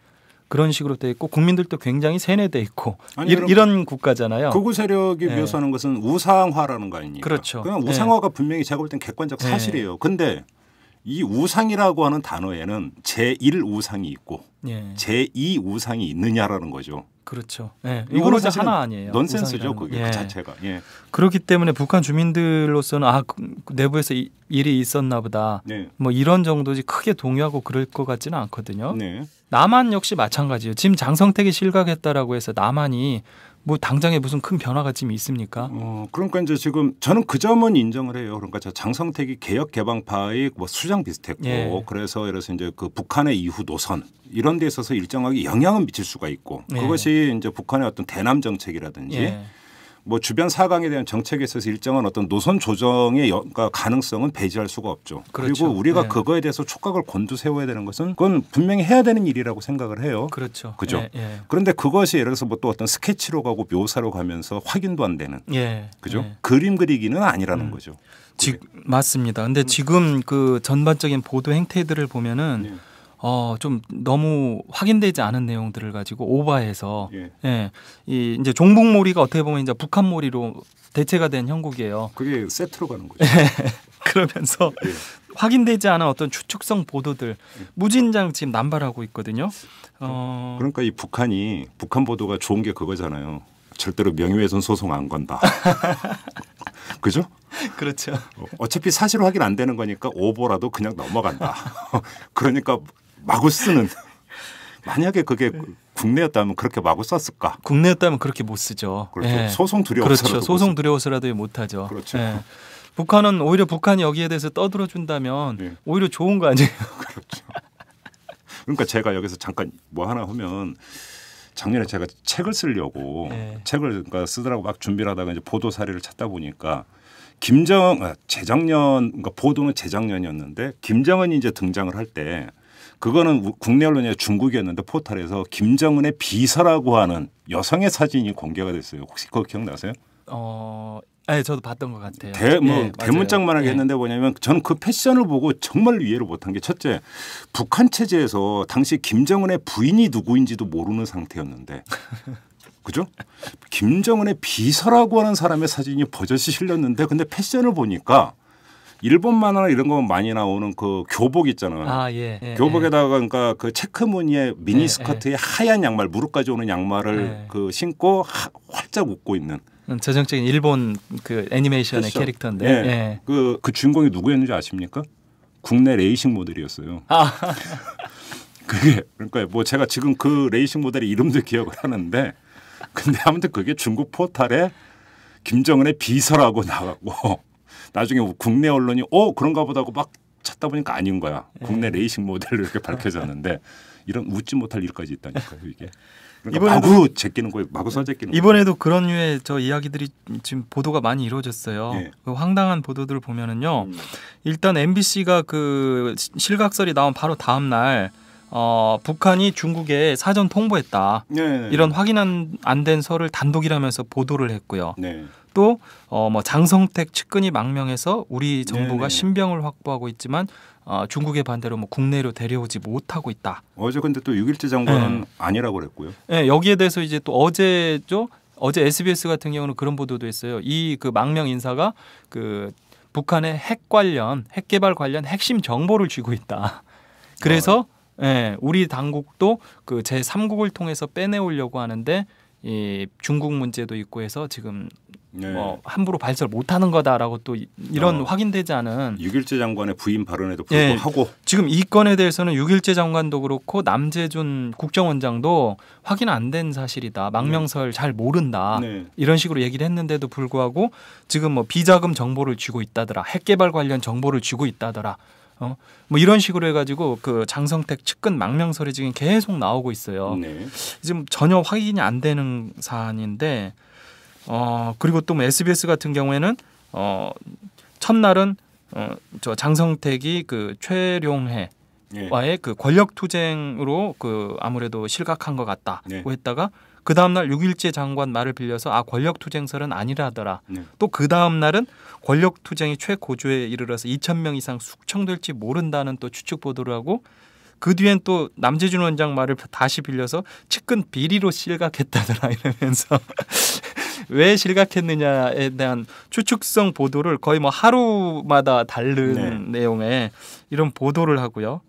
그런 식으로 돼 있고 국민들도 굉장히 세뇌돼 있고 아니, 이런 국가잖아요. 극우 세력이 네. 묘사하는 것은 우상화라는 거 아닙니까? 그렇죠. 그냥 우상화가 분명히 제가 볼 땐 객관적 네. 사실이에요. 근데 이 우상이라고 하는 단어에는 제1 우상이 있고 예. 제2 우상이 있느냐라는 거죠. 그렇죠. 예. 이거는 오로지 사실은 하나 아니에요. 넌센스죠, 우상이라는 그게 건. 그 예. 자체가. 예. 그렇기 때문에 북한 주민들로서는 그 내부에서 일이 있었나 보다. 네. 뭐 이런 정도지 크게 동요하고 그럴 것 같지는 않거든요. 네. 남한 역시 마찬가지예요. 지금 장성택이 실각했다라고 해서 남한이 뭐 당장에 무슨 큰 변화가 지금 있습니까? 그러니까 이제 지금 저는 그 점은 인정을 해요. 그러니까 저 장성택이 개혁 개방파의 뭐 수장 비슷했고 예. 그래서 이제 그 북한의 이후 노선 이런 데 있어서 일정하게 영향은 미칠 수가 있고 예. 그것이 이제 북한의 어떤 대남 정책이라든지 예. 뭐 주변 사강에 대한 정책에 있어서 일정한 어떤 노선 조정의 가능성은 배제할 수가 없죠. 그렇죠. 그리고 우리가 네. 그거에 대해서 촉각을 곤두세워야 되는 것은 그건 분명히 해야 되는 일이라고 생각을 해요. 그렇죠. 그죠? 예. 예. 그런데 그것이 예를 들어서 뭐 또 어떤 스케치로 가고 묘사로 가면서 확인도 안 되는 예. 그죠? 예. 그림 그리기는 아니라는 거죠. 맞습니다. 근데 지금 그 전반적인 보도 행태들을 보면은 네. 좀 너무 확인되지 않은 내용들을 가지고 오버해서 예. 예. 이 이제 종북몰이가 어떻게 보면 이제 북한몰이로 대체가 된 형국이에요. 그게 세트로 가는 거죠. 그러면서 예. 확인되지 않은 어떤 추측성 보도들 무진장 지금 남발하고 있거든요. 그러니까 이 북한 보도가 좋은 게 그거잖아요. 절대로 명예훼손 소송 안 건다. 그죠? 그렇죠. 어차피 사실 확인 안 되는 거니까 오보라도 그냥 넘어간다. 그러니까 마구 쓰는. 만약에 그게 국내였다면 그렇게 마구 썼을까? 국내였다면 그렇게 못 쓰죠. 그렇죠. 예. 소송 두려워서라도 그렇죠. 소송 두려워서라도 못 하죠. 그렇죠. 예. 북한은 오히려 북한이 여기에 대해서 떠들어 준다면 예. 오히려 좋은 거 아니에요? 그렇죠. 그러니까 제가 여기서 잠깐 뭐 하나 하면 작년에 제가 책을 쓰려고 네. 책을 그러니까 쓰더라고 막 준비를 하다가 이제 보도 사례를 찾다 보니까 재작년 그러니까 보도는 재작년이었는데 김정은이 이제 등장을 할 때 그거는 국내 언론이 중국이었는데 포털에서 김정은의 비서라고 하는 여성의 사진이 공개가 됐어요. 혹시 그거 기억나세요? 네, 저도 봤던 것 같아요. 대문짝만하게 예. 했는데 뭐냐면 저는 그 패션을 보고 정말 이해를 못한 게 첫째 북한 체제에서 당시 김정은의 부인이 누구인지도 모르는 상태였는데 그죠? 김정은의 비서라고 하는 사람의 사진이 버젓이 실렸는데 근데 패션을 보니까 일본 만화나 이런 거 많이 나오는 그 교복 있잖아요. 아, 예. 예. 교복에다가 그러니까 그 체크 무늬의 미니 예, 스커트에 하얀 양말 무릎까지 오는 양말을 예. 그 신고 활짝 웃고 있는 전형적인 일본 그 애니메이션의 그렇죠. 캐릭터인데. 예. 예. 그 주인공이 누구였는지 아십니까? 국내 레이싱 모델이었어요. 아. 그게 그러니까 뭐 제가 지금 그 레이싱 모델의 이름도 기억을 하는데 근데 아무튼 그게 중국 포털에 김정은의 비서라고 나가고 나중에 국내 언론이 그런가 보다 하고 막 찾다 보니까 아닌 거야. 국내 레이싱 모델로 이렇게 밝혀졌는데 이런 웃지 못할 일까지 있다니까요 이게. 그러니까 마구 제끼는 거예요. 마구 써제끼는 거예요. 이번에도 그런 류의 저 이야기들이 지금 보도가 많이 이루어졌어요. 예. 그 황당한 보도들을 보면은요. 일단 MBC가 그 실각설이 나온 바로 다음 날 북한이 중국에 사전 통보했다. 네. 이런 확인 안 된 설을 단독이라면서 보도를 했고요. 네. 또 뭐 장성택 측근이 망명해서 우리 정부가 네네. 신병을 확보하고 있지만 중국의 반대로 뭐 국내로 데려오지 못하고 있다. 어제 근데 또 6.27 장관은 아니라고 그랬고요. 네, 여기에 대해서 이제 또 어제죠 어제 SBS 같은 경우는 그런 보도도 했어요. 이 그 망명 인사가 그 북한의 핵 개발 관련 핵심 정보를 쥐고 있다. 그래서 예, 우리 당국도 그 제3국을 통해서 빼내오려고 하는데 이 중국 문제도 있고 해서 지금 네. 뭐 함부로 발설 못하는 거다라고 또 이런 확인되지 않은 6.1제 장관의 부인 발언에도 불구하고 지금 이 건에 대해서는 6.1제 장관도 그렇고 남재준 국정원장도 확인 안 된 사실이다. 망명설 잘 모른다. 네. 이런 식으로 얘기를 했는데도 불구하고 지금 뭐 비자금 정보를 쥐고 있다더라. 핵 개발 관련 정보를 쥐고 있다더라. 뭐 이런 식으로 해가지고 그 장성택 측근 망명설이 지금 계속 나오고 있어요. 네. 지금 전혀 확인이 안 되는 사안인데 그리고 또 뭐 SBS 같은 경우에는 첫날은 저 장성택이 그 최룡해와의 네. 그 권력 투쟁으로 그 아무래도 실각한 것 같다고 네. 했다가 그 다음 날 6.1제 장관 말을 빌려서 권력 투쟁설은 아니라더라. 네. 또 그 다음 날은 권력 투쟁이 최고조에 이르러서 2,000명 이상 숙청될지 모른다는 또 추측 보도를 하고 그 뒤엔 또 남재준 원장 말을 다시 빌려서 측근 비리로 실각했다더라 이러면서 왜 실각했느냐에 대한 추측성 보도를 거의 뭐 하루마다 다른 내용의 이런 보도를 하고요.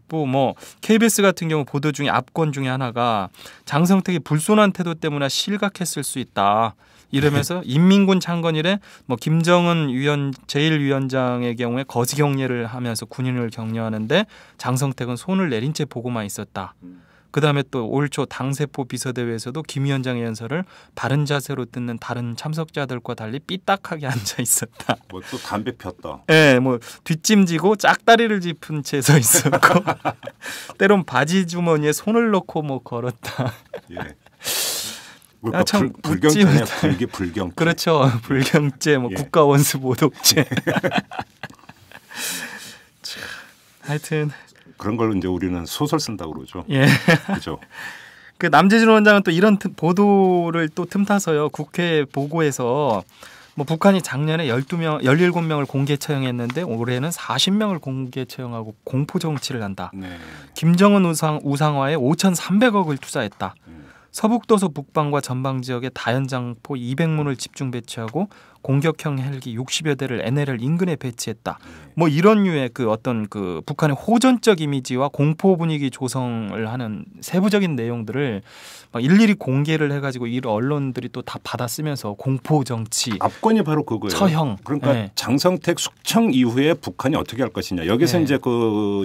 또 뭐 KBS 같은 경우 보도 중에 압권 중에 하나가 장성택이 불손한 태도 때문에 실각했을 수 있다. 이러면서 인민군 창건일에 뭐 김정은 제1위원장의 경우에 거지 경례를 하면서 군인을 격려하는데 장성택은 손을 내린 채 보고만 있었다. 그다음에 또 올 초 당세포 비서대회에서도 김 위원장의 연설을 바른 자세로 듣는 다른 참석자들과 달리 삐딱하게 앉아 있었다. 뭐 또 담배 폈다. 네, 뭐 뒷짐지고 짝다리를 짚은 채 서 있었고 때론 바지 주머니에 손을 넣고 뭐 걸었다. 예. 그러니까 참 불경죄네. 불경죄. 그렇죠. 불경죄, 뭐 예. 국가원수 모독죄. 하여튼 그런 걸 이제 우리는 소설 쓴다고 그러죠. 예. 그렇죠. 그 남재준 원장은 또 이런 보도를 또 틈타서요. 국회 보고에서 뭐 북한이 작년에 17명을 공개 처형했는데 올해는 40명을 공개 처형하고 공포 정치를 한다. 네. 김정은 우상화에 5,300억을 투자했다. 서북도서 북방과 전방 지역에 다연장포 200문을 집중 배치하고 공격형 헬기 60여 대를 NLL 인근에 배치했다. 뭐 이런 류의 그 어떤 그 북한의 호전적 이미지와 공포 분위기 조성을 하는 세부적인 내용들을 막 일일이 공개를 해가지고 이 언론들이 또 다 받아쓰면서 공포 정치, 압권이 바로 그거예요. 처형. 그러니까 네. 장성택 숙청 이후에 북한이 어떻게 할 것이냐. 여기서 네. 이제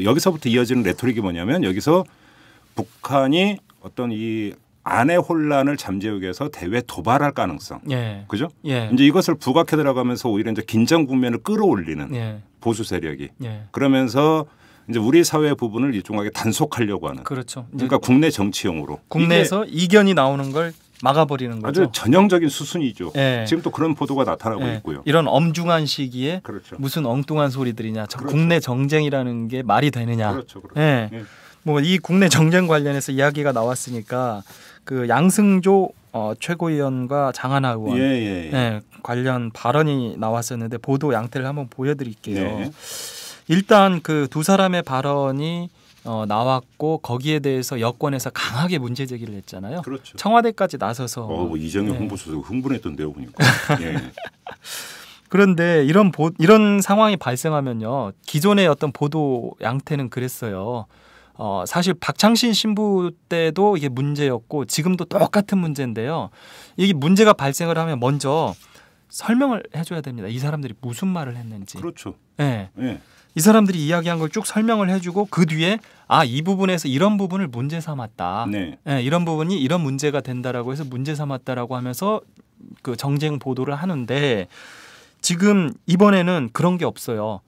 여기서부터 이어지는 레토릭이 뭐냐면 여기서 북한이 어떤 이 안의 혼란을 잠재우기 위해서 대외 도발할 가능성. 예. 그죠? 예. 이제 이것을 부각해 들어가면서 오히려 이제 긴장 국면을 끌어올리는 예. 보수 세력이. 예. 그러면서 이제 우리 사회 부분을 일종하게 단속하려고 하는. 그렇죠. 그러니까 국내 정치용으로. 국내에서 이견이 나오는 걸 막아버리는 거죠. 아주 전형적인 수순이죠. 예. 지금 또 그런 보도가 나타나고 예. 있고요. 이런 엄중한 시기에 그렇죠. 무슨 엉뚱한 소리들이냐. 그렇죠. 국내 정쟁이라는 게 말이 되느냐. 그렇죠. 그렇죠. 예. 예. 뭐 이 국내 정쟁 관련해서 이야기가 나왔으니까 그 양승조 최고위원과 장하나 의원 예. 관련 발언이 나왔었는데 보도 양태를 한번 보여드릴게요. 네. 일단 그 두 사람의 발언이 나왔고 거기에 대해서 여권에서 강하게 문제 제기를 했잖아요. 그렇죠. 청와대까지 나서서 뭐 이정현 네. 홍보수석 흥분했던데요, 보니까. 예. 그런데 이런 상황이 발생하면요, 기존의 어떤 보도 양태는 그랬어요. 사실 박창신 신부 때도 이게 문제였고 지금도 똑같은 문제인데요. 이게 문제가 발생을 하면 먼저 설명을 해줘야 됩니다. 이 사람들이 무슨 말을 했는지. 그렇죠. 네. 예. 이 사람들이 이야기한 걸 쭉 설명을 해주고 그 뒤에 이 부분에서 이런 부분을 문제 삼았다. 네. 네, 이런 부분이 이런 문제가 된다라고 해서 문제 삼았다라고 하면서 그 정쟁 보도를 하는데 지금 이번에는 그런 게 없어요.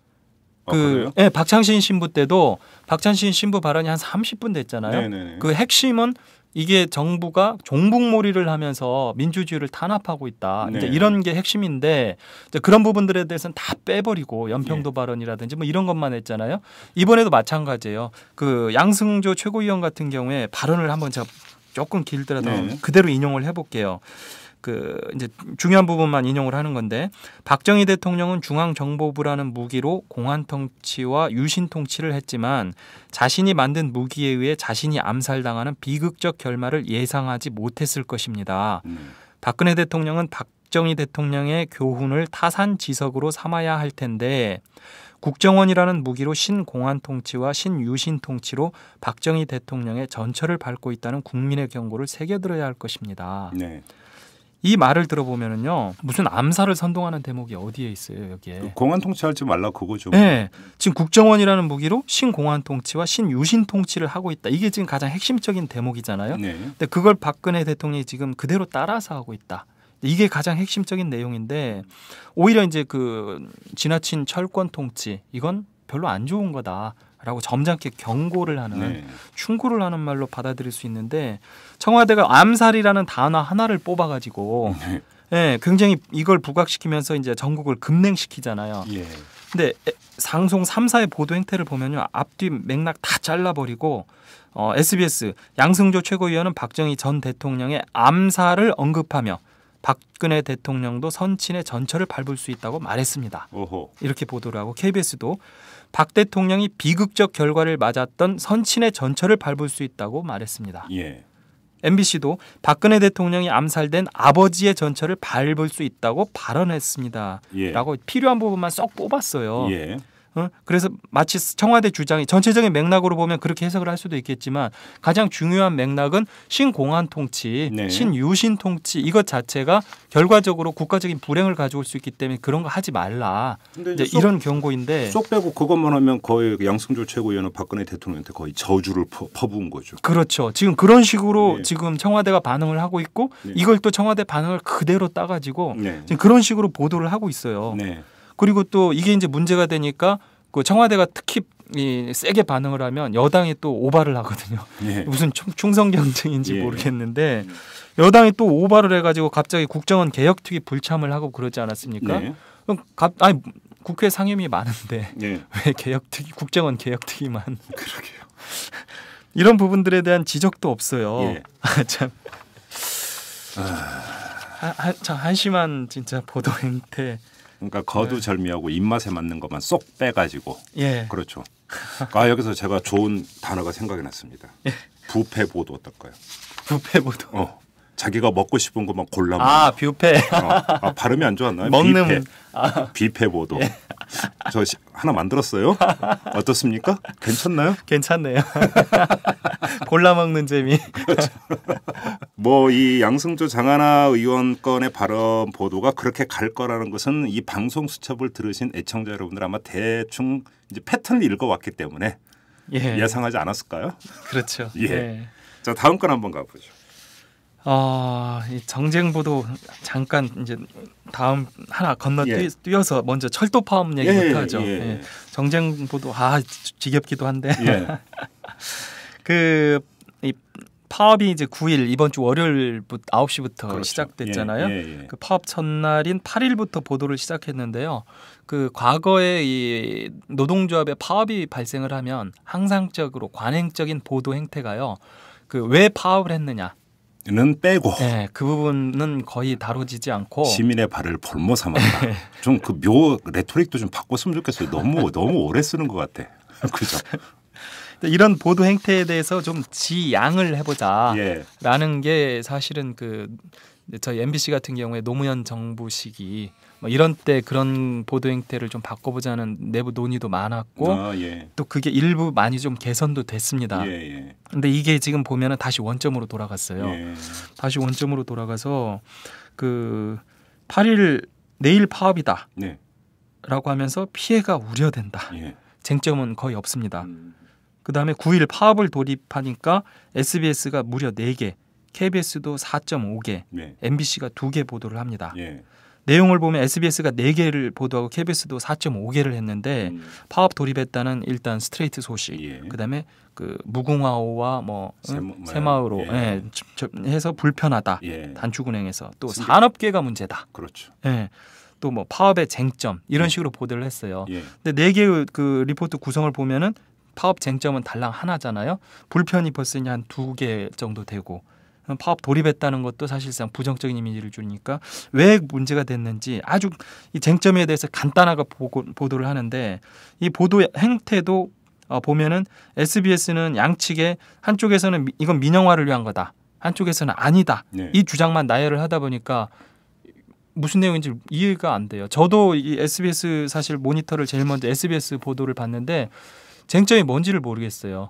그래요? 네, 박창신 신부 때도 박창신 신부 발언이 한 30분 됐잖아요. 네네네. 그 핵심은 이게 정부가 종북몰이를 하면서 민주주의를 탄압하고 있다. 네. 이제 이런 게 핵심인데 이제 그런 부분들에 대해서는 다 빼버리고 연평도 발언이라든지 뭐 이런 것만 했잖아요. 이번에도 마찬가지예요. 그 양승조 최고위원 같은 경우에 발언을 한번 제가 조금 길더라도 네. 그대로 인용을 해볼게요. 그 이제 중요한 부분만 인용을 하는 건데 박정희 대통령은 중앙정보부라는 무기로 공안 통치와 유신 통치를 했지만 자신이 만든 무기에 의해 자신이 암살당하는 비극적 결말을 예상하지 못했을 것입니다. 박근혜 대통령은 박정희 대통령의 교훈을 타산지석으로 삼아야 할 텐데 국정원이라는 무기로 신공안 통치와 신유신 통치로 박정희 대통령의 전철을 밟고 있다는 국민의 경고를 새겨들어야 할 것입니다. 네. 이 말을 들어보면은요 무슨 암살을 선동하는 대목이 어디에 있어요 여기에? 공안 통치하지 말라 그거죠. 네, 지금 국정원이라는 무기로 신공안 통치와 신유신 통치를 하고 있다. 이게 지금 가장 핵심적인 대목이잖아요. 네. 근데 그걸 박근혜 대통령이 지금 그대로 따라서 하고 있다. 이게 가장 핵심적인 내용인데 오히려 이제 그 지나친 철권 통치 이건 별로 안 좋은 거다라고 점잖게 경고를 하는 네. 충고를 하는 말로 받아들일 수 있는데 청와대가 암살이라는 단어 하나를 뽑아가지고 네. 예, 굉장히 이걸 부각시키면서 이제 전국을 급냉시키잖아요. 예. 근데 상송 3사의 보도 행태를 보면요 앞뒤 맥락 다 잘라버리고 SBS 양승조 최고위원은 박정희 전 대통령의 암살을 언급하며 박근혜 대통령도 선친의 전철을 밟을 수 있다고 말했습니다. 오호. 이렇게 보도를 하고 KBS도 박 대통령이 비극적 결과를 맞았던 선친의 전철을 밟을 수 있다고 말했습니다. 예. MBC도 박근혜 대통령이 암살된 아버지의 전철을 밟을 수 있다고 발언했습니다. 예. 라고 필요한 부분만 쏙 뽑았어요. 예. 그래서 마치 청와대 주장이 전체적인 맥락으로 보면 그렇게 해석을 할 수도 있겠지만 가장 중요한 맥락은 신공안 통치, 네. 신유신 통치 이것 자체가 결과적으로 국가적인 불행을 가져올 수 있기 때문에 그런 거 하지 말라. 근데 이제 이런 경고인데 쏙 빼고 그것만 하면 거의 양승조 최고위원은 박근혜 대통령한테 거의 저주를 퍼부은 거죠. 그렇죠. 지금 그런 식으로 네. 지금 청와대가 반응을 하고 있고 네. 이걸 또 청와대 반응을 그대로 따가지고 네. 지금 그런 식으로 보도를 하고 있어요. 네. 그리고 또 이게 이제 문제가 되니까 그 청와대가 특히 세게 반응을 하면 여당이 또 오바를 하거든요. 예. 무슨 충성 경쟁인지 예. 모르겠는데 여당이 또 오바를 해가지고 갑자기 국정원 개혁특위 불참을 하고 그러지 않았습니까? 네. 그럼 국회 상임위 많은데 네. 왜 개혁특위 국정원 개혁특위만 그러게요. 이런 부분들에 대한 지적도 없어요. 예. 참. 참 한심한 진짜 보도 행태. 그러니까 거두절미하고 입맛에 맞는 것만 쏙 빼가지고. 예. 그렇죠. 여기서 제가 좋은 단어가 생각이 났습니다. 부패 보도 어떨까요? 부패 보도. 자기가 먹고 싶은 것만 골라 먹는. 뷔페. 발음이 안 좋았나요? 먹는 뷔페. 뷔페 보도. 예. 저 하나 만들었어요. 어떻습니까? 괜찮나요? 괜찮네요. 골라 먹는 재미. 뭐 이 양승조 장하나 의원 건의 발언 보도가 그렇게 갈 거라는 것은 이 방송 수첩을 들으신 애청자 여러분들 아마 대충 이제 패턴을 읽어왔기 때문에 예. 예상하지 않았을까요? 그렇죠. 예. 예. 자 다음 건 한번 가보죠. 이 정쟁 보도 잠깐 이제 다음 하나 예. 뛰어서 먼저 철도 파업 얘기부터 하죠. 예. 예. 정쟁 보도 지겹기도 한데 예. 이 파업이 이제 9일 이번 주 월요일부터 9시부터 그렇죠. 시작됐잖아요. 예. 그 파업 첫날인 8일부터 보도를 시작했는데요. 그 과거에 이 노동조합의 파업이 발생을 하면 항상적으로 관행적인 보도 행태가요. 그 왜 파업을 했느냐. 는 빼고 네, 그 부분은 거의 다뤄지지 않고 시민의 발을 볼모 삼았다. 좀 그 묘 레토릭도 좀 바꿨으면 좋겠어요. 너무 오래 쓰는 것 같아. 그죠? 이런 보도 행태에 대해서 좀 지양을 해보자라는 예. 게 사실은 그 저희 MBC 같은 경우에 노무현 정부 시기 뭐 이런 때 그런 보도 행태를 좀 바꿔보자는 내부 논의도 많았고 예. 또 그게 일부 많이 좀 개선도 됐습니다. 예. 근데 이게 지금 보면은 다시 원점으로 돌아갔어요. 예. 다시 원점으로 돌아가서 그 8일 내일 파업이다. 네. 라고 하면서 피해가 우려된다. 예. 쟁점은 거의 없습니다. 그다음에 9일 파업을 돌입하니까 SBS가 무려 4개, KBS도 4.5개, 네. MBC가 2개 보도를 합니다. 예. 내용을 보면 SBS가 4개를 보도하고 KBS도 4.5개를 했는데 파업 돌입했다는 일단 스트레이트 소식, 예. 그다음에 그 무궁화호와 새마을호 예. 해서 불편하다. 예. 단축은행에서 또 산업계가 문제다. 그렇죠. 예. 또 뭐 파업의 쟁점 이런 식으로 보도를 했어요. 예. 근데 4개의 그 리포트 구성을 보면은 파업 쟁점은 달랑 하나잖아요. 불편이 벌써 한 2개 정도 되고 파업 돌입했다는 것도 사실상 부정적인 이미지를 주니까 왜 문제가 됐는지 아주 이 쟁점에 대해서 간단하게 보도를 하는데 이 보도 행태도 보면은 SBS는 양측에 한쪽에서는 이건 민영화를 위한 거다. 한쪽에서는 아니다. 네. 이 주장만 나열을 하다 보니까 무슨 내용인지 이해가 안 돼요. 저도 이 SBS 사실 모니터를 제일 먼저 SBS 보도를 봤는데 쟁점이 뭔지를 모르겠어요.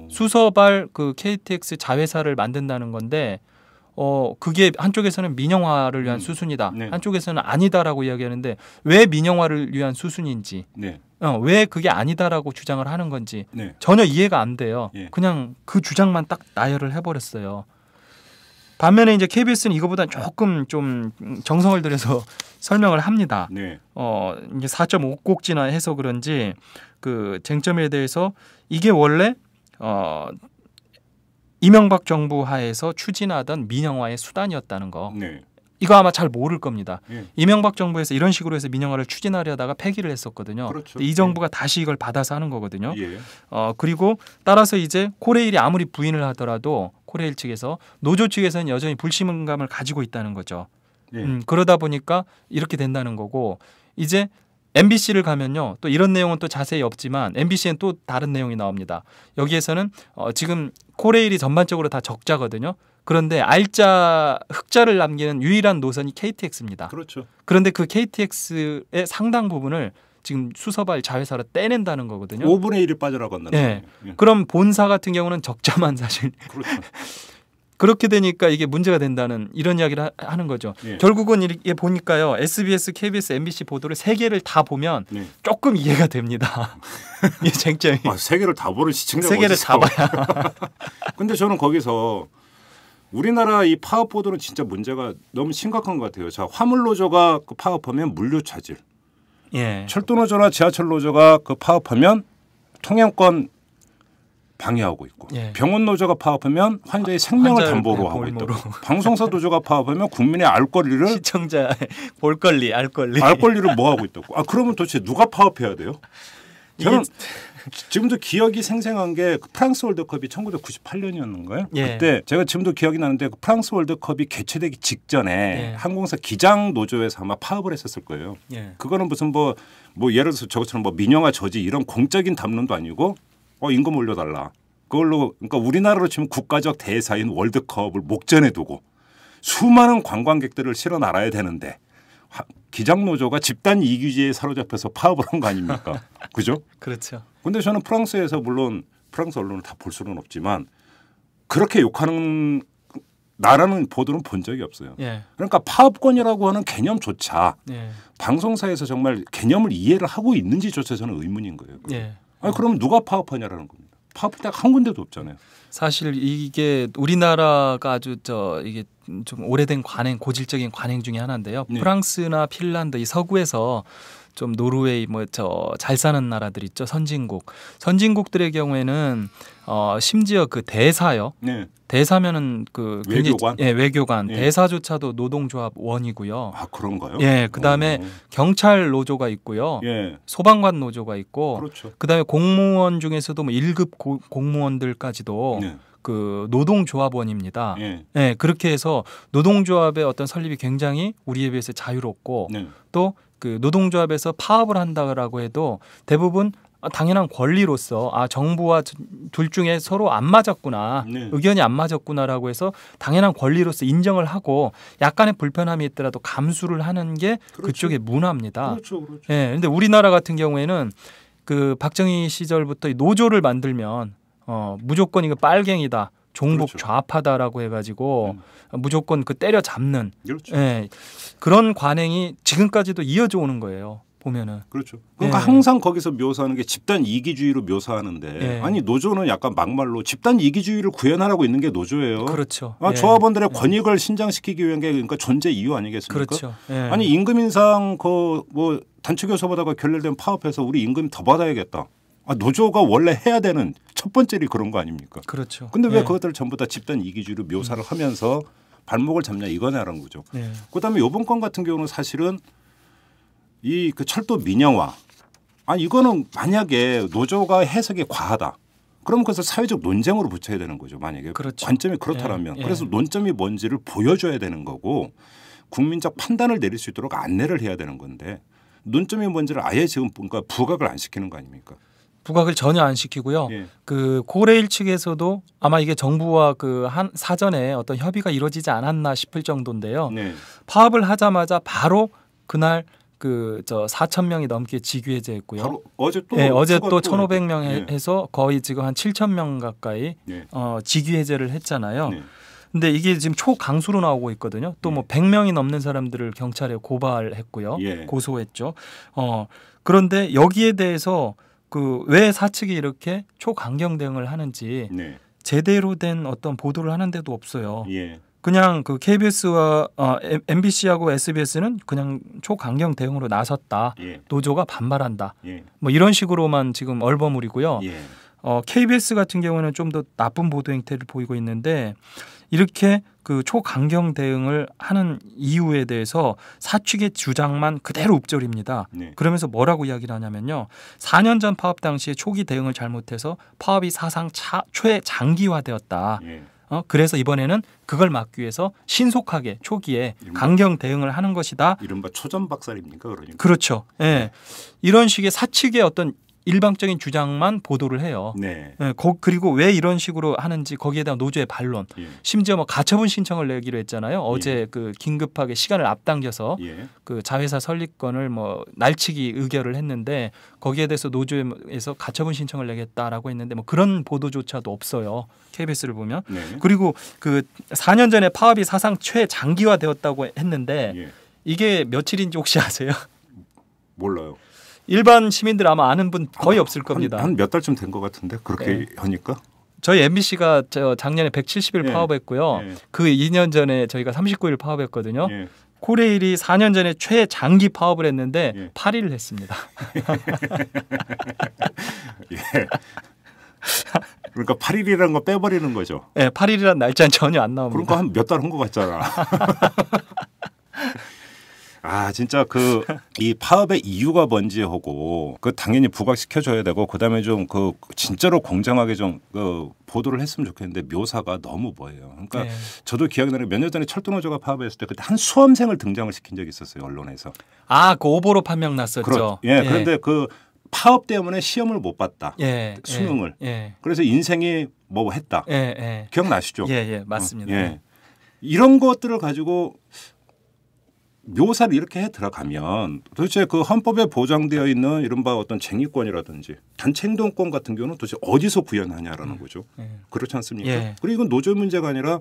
수서발 그 KTX 자회사를 만든다는 건데 그게 한쪽에서는 민영화를 위한 수순이다. 네. 한쪽에서는 아니다라고 이야기하는데 왜 민영화를 위한 수순인지 네. 왜 그게 아니다라고 주장을 하는 건지 네. 전혀 이해가 안 돼요. 예. 그냥 그 주장만 딱 나열을 해버렸어요. 반면에 이제 KBS는 이거보다 조금 좀 정성을 들여서 설명을 합니다. 네. 이제 4.5꼭지나 해서 그런지 그 쟁점에 대해서 이게 원래 이명박 정부 하에서 추진하던 민영화의 수단이었다는 거. 네. 이거 아마 잘 모를 겁니다. 예. 이명박 정부에서 이런 식으로 해서 민영화를 추진하려다가 폐기를 했었거든요. 그렇죠. 이 정부가 다시 이걸 받아서 하는 거거든요. 예. 그리고 따라서 이제 코레일이 아무리 부인을 하더라도 코레일 측에서 노조 측에서는 여전히 불신감을 가지고 있다는 거죠. 예. 그러다 보니까 이렇게 된다는 거고 이제 MBC를 가면요. 또 이런 내용은 또 자세히 없지만 MBC엔 또 다른 내용이 나옵니다. 여기에서는 지금 코레일이 전반적으로 다 적자거든요. 그런데 흑자를 남기는 유일한 노선이 KTX입니다. 그렇죠. 그런데 그 KTX의 상당 부분을 지금 수서발 자회사로 떼낸다는 거거든요. 5분의 1이 빠져나간다는 네. 거예요. 그럼 본사 같은 경우는 적자만 사실 그렇죠. 그렇게 되니까 이게 문제가 된다는 이런 이야기를 하는 거죠. 예. 결국은 이게 보니까요. SBS, KBS, MBC 보도를 세 개를 다 보면 네. 조금 이해가 됩니다. 이 쟁점이. 세 개를 다 보는 시청자가 세 개를 어딨어. 다 봐야. 근데 저는 거기서 우리나라 이 파업 보도는 진짜 문제가 너무 심각한 것 같아요. 자, 화물 노조가 그 파업하면 물류 차질, 예. 철도 노조나 지하철 노조가 그 파업하면 통행권 방해하고 있고, 예. 병원 노조가 파업하면 환자의 생명을 환자를 담보로 하고 있고, 볼모로. 방송사 노조가 파업하면 국민의 알 권리를 시청자 볼 권리, 알 권리. 뭐 하고 있다고. 그러면 도대체 누가 파업해야 돼요? 저는 지금도 기억이 생생한 게 프랑스 월드컵이 1998년이었는가요? 예. 그때 제가 지금도 기억이 나는데 그 프랑스 월드컵이 개최되기 직전에 예. 항공사 기장 노조에서 아마 파업을 했었을 거예요. 예. 그거는 무슨 뭐 예를 들어서 저것처럼 뭐 민영화 저지 이런 공적인 담론도 아니고 임금 올려달라. 그걸로 그러니까 우리나라로 치면 국가적 대사인 월드컵을 목전에 두고 수많은 관광객들을 실어 날아야 되는데 기장 노조가 집단 이기주의에 사로잡혀서 파업을 한 거 아닙니까? 그죠? 그렇죠. 근데 저는 프랑스에서 물론 프랑스 언론을 다 볼 수는 없지만 그렇게 욕하는 나라는 보도는 본 적이 없어요. 예. 그러니까 파업권이라고 하는 개념조차 예. 방송사에서 정말 개념을 이해를 하고 있는지조차 저는 의문인 거예요. 예. 그러면 누가 파업하냐라는 겁니다. 파업할 데가 한 군데도 없잖아요. 사실 이게 우리나라가 아주 이게 좀 오래된 고질적인 관행 중에 하나인데요. 네. 프랑스나 핀란드 이 서구에서 좀 노르웨이 잘 사는 나라들 있죠. 선진국들의 경우에는 심지어 그 대사요. 네. 대사면은 그 외교관? 외교관 예. 대사조차도 노동조합원이고요. 그런가요? 예, 그다음에 경찰 노조가 있고요. 예. 소방관 노조가 있고 그렇죠. 그다음에 공무원 중에서도 1급 공무원들까지도 네. 그 노동조합원입니다. 예. 예, 그렇게 해서 노동조합의 어떤 설립이 굉장히 우리에 비해서 자유롭고 네. 또 그 노동조합에서 파업을 한다라고 해도 대부분 당연한 권리로서 정부와 둘 중에 서로 안 맞았구나, 네. 의견이 안 맞았구나라고 해서 당연한 권리로서 인정을 하고 약간의 불편함이 있더라도 감수를 하는 게 그렇죠. 그쪽의 문화입니다. 그렇죠. 그렇죠. 예, 근데 우리나라 같은 경우에는 그 박정희 시절부터 이 노조를 만들면 무조건 이거 빨갱이다, 종북 그렇죠. 좌파다라고 해가지고 무조건 그 때려잡는 그렇죠. 예, 그런 관행이 지금까지도 이어져 오는 거예요. 보면은. 그렇죠. 그러니까 예. 항상 거기서 묘사하는 게 집단 이기주의로 묘사하는데 예. 아니 노조는 약간 막말로 집단 이기주의를 구현하라고 있는 게 노조예요. 그렇죠. 예. 조합원들의 권익을 신장시키기 위한 게 그러니까 존재 이유 아니겠습니까? 그렇죠. 예. 아니 임금 인상 단체 교섭하다가 결렬된 파업해서 우리 임금 더 받아야겠다. 노조가 원래 해야 되는 첫 번째 일이 그런 거 아닙니까? 그렇죠. 근데 왜 예. 그것들을 전부 다 집단 이기주의로 묘사를 하면서 발목을 잡냐 이거냐라는 거죠. 예. 그다음에 이번 건 같은 경우는 사실은 이 그 철도 민영화. 이거는 만약에 노조가 해석이 과하다. 그럼 그것을 사회적 논쟁으로 붙여야 되는 거죠. 만약에 그렇죠. 관점이 그렇다면. 예, 예. 그래서 논점이 뭔지를 보여줘야 되는 거고 국민적 판단을 내릴 수 있도록 안내를 해야 되는 건데 논점이 뭔지를 아예 지금 뭔가 부각을 안 시키는 거 아닙니까? 부각을 전혀 안 시키고요. 예. 그 고레일 측에서도 아마 이게 정부와 그 한 사전에 어떤 협의가 이루어지지 않았나 싶을 정도인데요. 네. 파업을 하자마자 바로 그날 그 4천 명이 넘게 직위해제했고요. 바로 어제 또 예, 어제 추가 또 또 1,500명 예. 해서 거의 지금 한 7천 명 가까이 네. 직위해제를 했잖아요. 네. 근데 이게 지금 초강수로 나오고 있거든요. 또 뭐 100명이 넘는 사람들을 경찰에 고발했고요. 예. 고소했죠. 그런데 여기에 대해서 그 왜 사측이 이렇게 초강경 대응을 하는지 네. 제대로 된 어떤 보도를 하는 데도 없어요. 예. 그냥 그 KBS와 MBC하고 SBS는 그냥 초강경 대응으로 나섰다. 예. 노조가 반발한다. 예. 뭐 이런 식으로만 지금 얼버무리고요. 예. KBS 같은 경우는 좀 더 나쁜 보도 행태를 보이고 있는데 이렇게 그 초강경 대응을 하는 이유에 대해서 사측의 주장만 그대로 읊조립니다. 네. 그러면서 뭐라고 이야기를 하냐면요. 4년 전 파업 당시에 초기 대응을 잘못해서 파업이 사상 최장기화되었다. 예. 그래서 이번에는 그걸 막기 위해서 신속하게 초기에 강경 대응을 하는 것이다. 이른바 초전박살입니까 그러니까? 그렇죠. 예. 이런 식의 사측의 어떤 일방적인 주장만 보도를 해요. 네. 예, 그리고 왜 이런 식으로 하는지 거기에 대한 노조의 반론. 예. 심지어 뭐 가처분 신청을 내기로 했잖아요. 어제 그 긴급하게 시간을 앞당겨서 예. 그 자회사 설립건을 뭐 날치기 의결을 했는데 거기에 대해서 노조에서 가처분 신청을 내겠다라고 했는데 뭐 그런 보도조차도 없어요. KBS를 보면. 네. 그리고 그 4년 전에 파업이 사상 최장기화되었다고 했는데 예. 이게 며칠인지 혹시 아세요? 몰라요. 일반 시민들 아마 아는 분 거의 없을 겁니다. 한 몇 달쯤 된 것 같은데 그렇게 하니까. 저희 MBC가 작년에 170일 예. 파업했고요. 예. 그 2년 전에 저희가 39일 파업했거든요. 예. 코레일이 4년 전에 최장기 파업을 했는데 예. 8일을 했습니다. 예. 그러니까 8일이라는 거 빼버리는 거죠. 네, 8일이라는 날짜는 전혀 안 나옵니다. 그러니까 한 몇 달 한 것 같잖아. 아 진짜 그 이 파업의 이유가 뭔지 하고 그 당연히 부각시켜줘야 되고 그다음에 좀 그 진짜로 공정하게 좀 그 보도를 했으면 좋겠는데 묘사가 너무 뭐예요. 그러니까 네. 저도 기억이 나는 몇 년 전에 철도노조가 파업했을 때 그때 한 수험생을 등장을 시킨 적이 있었어요 언론에서. 그 오보로 판명 났었죠. 그런데 그 파업 때문에 시험을 못 봤다. 예, 수능을. 예, 그래서 인생이 뭐 했다. 예, 예. 기억나시죠? 예, 맞습니다. 예. 이런 것들을 가지고 묘사를 이렇게 해 들어가면 도대체 그 헌법에 보장되어 있는 이른바 어떤 쟁의권이라든지 단체 행동권 같은 경우는 도대체 어디서 구현하냐라는 거죠. 그렇지 않습니까? 예. 그리고 이건 노조 문제가 아니라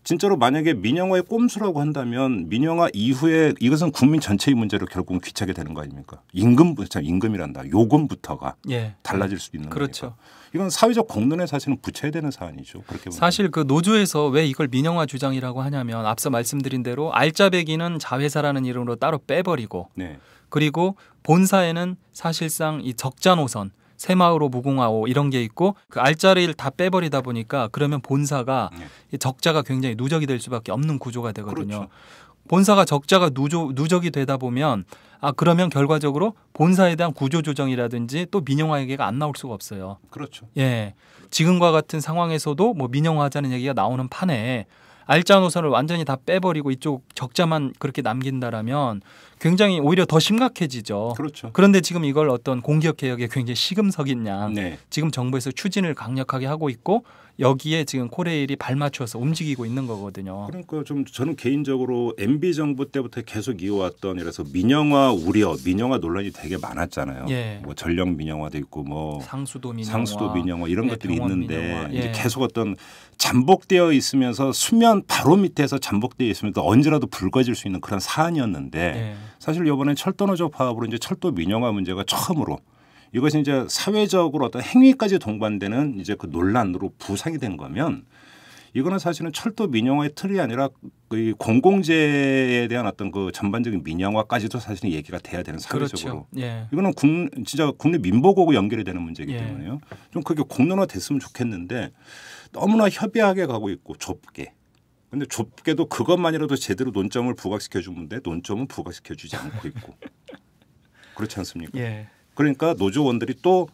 진짜로 만약에 민영화의 꼼수라고 한다면 민영화 이후에 이것은 국민 전체의 문제로 결국은 귀착이 되는 거 아닙니까? 임금이란다. 요금부터가 예. 달라질 수 있는 그렇죠. 거니까. 이건 사회적 공론에 사실은 붙여야 되는 사안이죠. 그렇게 보면. 사실 그 노조에서 왜 이걸 민영화 주장이라고 하냐면 앞서 말씀드린 대로 알짜배기는 자회사라는 이름으로 따로 빼버리고 네. 그리고 본사에는 사실상 이 적자 노선 새마을호 무궁화호 이런 게 있고 그 알짜리를 다 빼버리다 보니까 그러면 본사가 네. 이 적자가 굉장히 누적이 될 수밖에 없는 구조가 되거든요. 그렇죠. 본사가 적자가 누적이 되다 보면 그러면 결과적으로 본사에 대한 구조조정이라든지 또 민영화 얘기가 안 나올 수가 없어요. 그렇죠. 예, 지금과 같은 상황에서도 뭐 민영화하자는 얘기가 나오는 판에 알짜 노선을 완전히 다 빼버리고 이쪽 적자만 그렇게 남긴다라면 굉장히 오히려 더 심각해지죠. 그렇죠. 그런데 지금 이걸 어떤 공기업 개혁에 굉장히 시금석인 양 네. 지금 정부에서 추진을 강력하게 하고 있고 여기에 지금 코레일이 발맞춰서 움직이고 있는 거거든요. 그러니까 좀 저는 개인적으로 MB 정부 때부터 계속 이어왔던 이래서 민영화 우려, 민영화 논란이 되게 많았잖아요. 예. 뭐 전력 민영화도 있고 뭐 상수도 민영화, 이런 네, 것들이 병원 있는데 민영화. 이제 예. 계속 어떤 잠복되어 있으면서 수면 바로 밑에서 잠복되어 있으면서 언제라도 불거질 수 있는 그런 사안이었는데 예. 사실 이번에 철도노조 파업으로 이제 철도 민영화 문제가 처음으로 이것이 이제 사회적으로 어떤 행위까지 동반되는 이제 그 논란으로 부상이 된 거면 이거는 사실은 철도 민영화의 틀이 아니라 그 공공재에 대한 어떤 그 전반적인 민영화까지도 사실은 얘기가 돼야 되는 사회적으로. 그렇죠. 예. 이거는 진짜 국내 민보고하고 연결이 되는 문제이기 예. 때문에요. 좀 그게 공론화됐으면 좋겠는데 너무나 협의하게 가고 있고 좁게. 근데 좁게도 그것만이라도 제대로 논점을 부각시켜 주는데 논점은 부각시켜 주지 않고 있고. 그렇지 않습니까? 예. 그러니까 노조원들이 또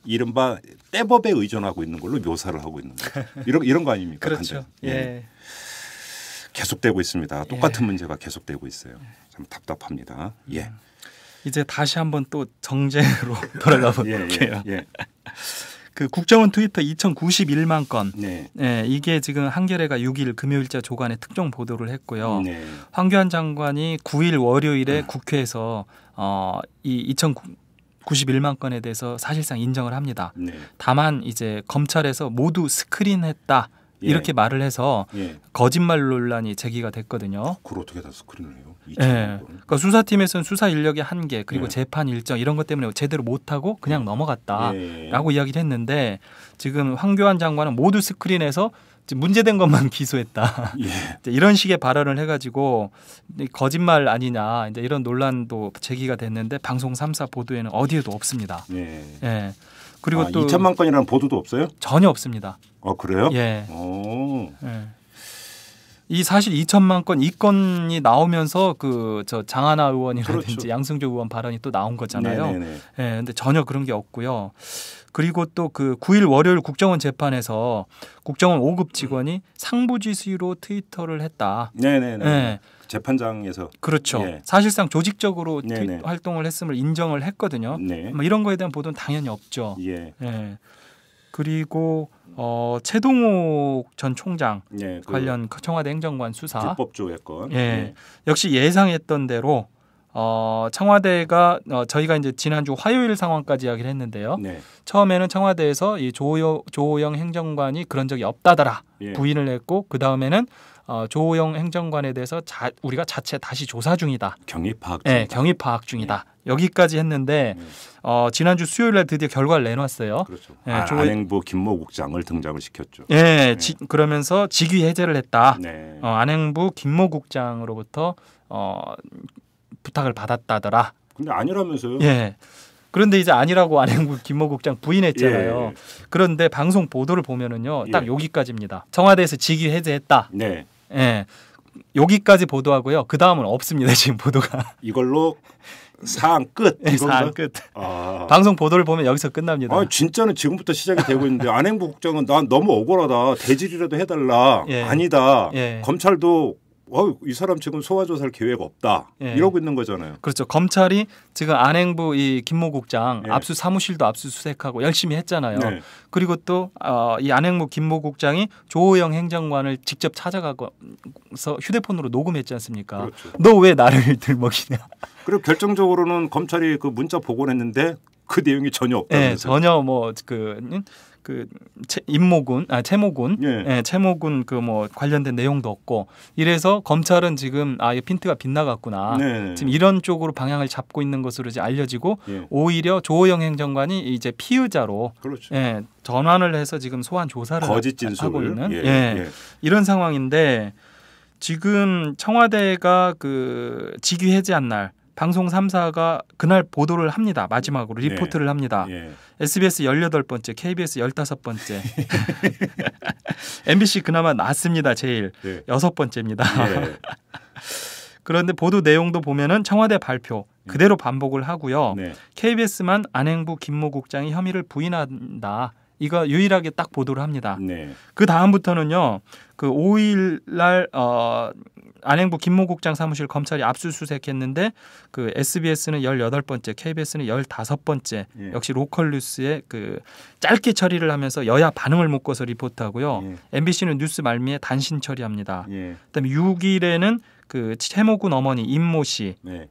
이른바 떼법에 의존하고 있는 걸로 묘사를 하고 있는 거예요. 이런 거 아닙니까? 그렇죠. 예. 계속되고 있습니다. 똑같은 문제가 계속되고 있어요. 참 답답합니다. 예. 이제 다시 한번 또 정제로 돌아가 볼게요. 예. 그 국정원 트위터 2,091만 건. 네. 예, 이게 지금 한겨레가 6일 금요일자 조간에 특종 보도를 했고요. 네. 황교안 장관이 9일 월요일에 국회에서 이 2,091만 건에 대해서 사실상 인정을 합니다. 네. 다만 이제 검찰에서 모두 스크린했다. 예. 이렇게 말을 해서 예. 거짓말 논란이 제기가 됐거든요. 그걸 어떻게 다 스크린을 해요? 예. 그러니까 수사팀에서는 수사 인력의 한계 그리고 예. 재판 일정 이런 것 때문에 제대로 못하고 그냥 넘어갔다라고 이야기를 했는데 지금 황교안 장관은 모두 스크린해서 문제된 것만 기소했다. 예. 이런 식의 발언을 해가지고 거짓말 아니냐 이제 이런 논란도 제기가 됐는데 방송 3사 보도에는 어디에도 없습니다. 예. 예. 그리고 또 2천만 건이라는 보도도 없어요? 전혀 없습니다. 그래요? 예. 오. 예. 이 사실 2천만 건 이 건이 나오면서 그 저 장하나 의원이라든지 그렇죠. 양승조 의원 발언이 또 나온 거잖아요. 네네네. 예, 근데 전혀 그런 게 없고요. 그리고 또 그 9일 월요일 국정원 재판에서 국정원 5급 직원이 상부지시로 트위터를 했다. 네네네. 예, 재판장에서. 그렇죠. 예. 사실상 조직적으로 네네. 활동을 했음을 인정을 했거든요. 네. 뭐 이런 거에 대한 보도는 당연히 없죠. 예. 예. 그리고 최동욱 전 총장 예. 관련 청와대 행정관 수사 불법 조회권. 예. 역시 예상했던 대로 청와대가 저희가 이제 지난주 화요일 상황까지 이야기를 했는데요. 네. 처음에는 청와대에서 이 조호영 행정관이 그런 적이 없다더라 예. 부인을 했고 그 다음에는 조호영 행정관에 대해서 우리가 자체 다시 조사 중이다. 경위 파악. 예, 경위 파악 중이다. 여기까지 했는데 지난주 수요일에 드디어 결과를 내놨어요. 그렇죠. 예, 안행부 김모 국장을 등장을 시켰죠. 예, 그러면서 직위 해제를 했다. 네. 안행부 김모 국장으로부터 부탁을 받았다더라. 근데 아니라면서요? 예. 그런데 이제 아니라고 안행부 김모 국장 부인했잖아요. 예. 그런데 방송 보도를 보면은요, 딱 예. 여기까지입니다. 청와대에서 직위 해제했다. 네. 예. 여기까지 보도하고요. 그 다음은 없습니다. 지금 보도가. 이걸로 사안 끝. 사안 끝. 아. 방송 보도를 보면 여기서 끝납니다. 진짜는 지금부터 시작이 되고 있는데 안행부 국장은 난 너무 억울하다. 대질이라도 해달라. 예. 아니다. 예. 검찰도 이 사람 지금 소환 조사할 계획 없다. 예. 이러고 있는 거잖아요. 그렇죠. 검찰이 지금 안행부 이 김모 국장 예. 압수 사무실도 압수수색하고 열심히 했잖아요. 네. 그리고 또 이 안행부 김모 국장이 조호영 행정관을 직접 찾아가서 휴대폰으로 녹음했지 않습니까? 그렇죠. 너 왜 나를 들먹이냐? 그리고 결정적으로는 검찰이 그 문자 복원했는데 그 내용이 전혀 없다면서요. 네, 전혀 채모군, 예. 채모군 그 뭐 관련된 내용도 없고 이래서 검찰은 지금 이 핀트가 빗나갔구나. 네. 지금 이런 쪽으로 방향을 잡고 있는 것으로 이제 알려지고 예. 오히려 조호영 행정관이 이제 피의자로 그렇죠. 전환을 해서 지금 소환 조사를 거짓 하고 진술을. 있는 예. 이런 상황인데 지금 청와대가 그 직위 해제한 날 방송 3사가 그날 보도를 합니다. 마지막으로 리포트를 합니다. 예. SBS 18번째, KBS 15번째. MBC 그나마 낫습니다. 제일. 예. 6번째입니다. 예. 그런데 보도 내용도 보면은 청와대 발표 그대로 반복을 하고요. 네. KBS만 안행부 김모 국장이 혐의를 부인한다. 이거 유일하게 딱 보도를 합니다. 네. 그 다음부터는요. 그 5일 날 안행부 김모 국장 사무실 검찰이 압수수색했는데 그 SBS는 18번째, KBS는 15번째. 예. 역시 로컬 뉴스에 그 짧게 처리를 하면서 여야 반응을 묶어서 리포트하고요. 예. MBC는 뉴스 말미에 단신 처리합니다. 예. 그다음에 6일에는 그 채모군 어머니 임모 씨 네.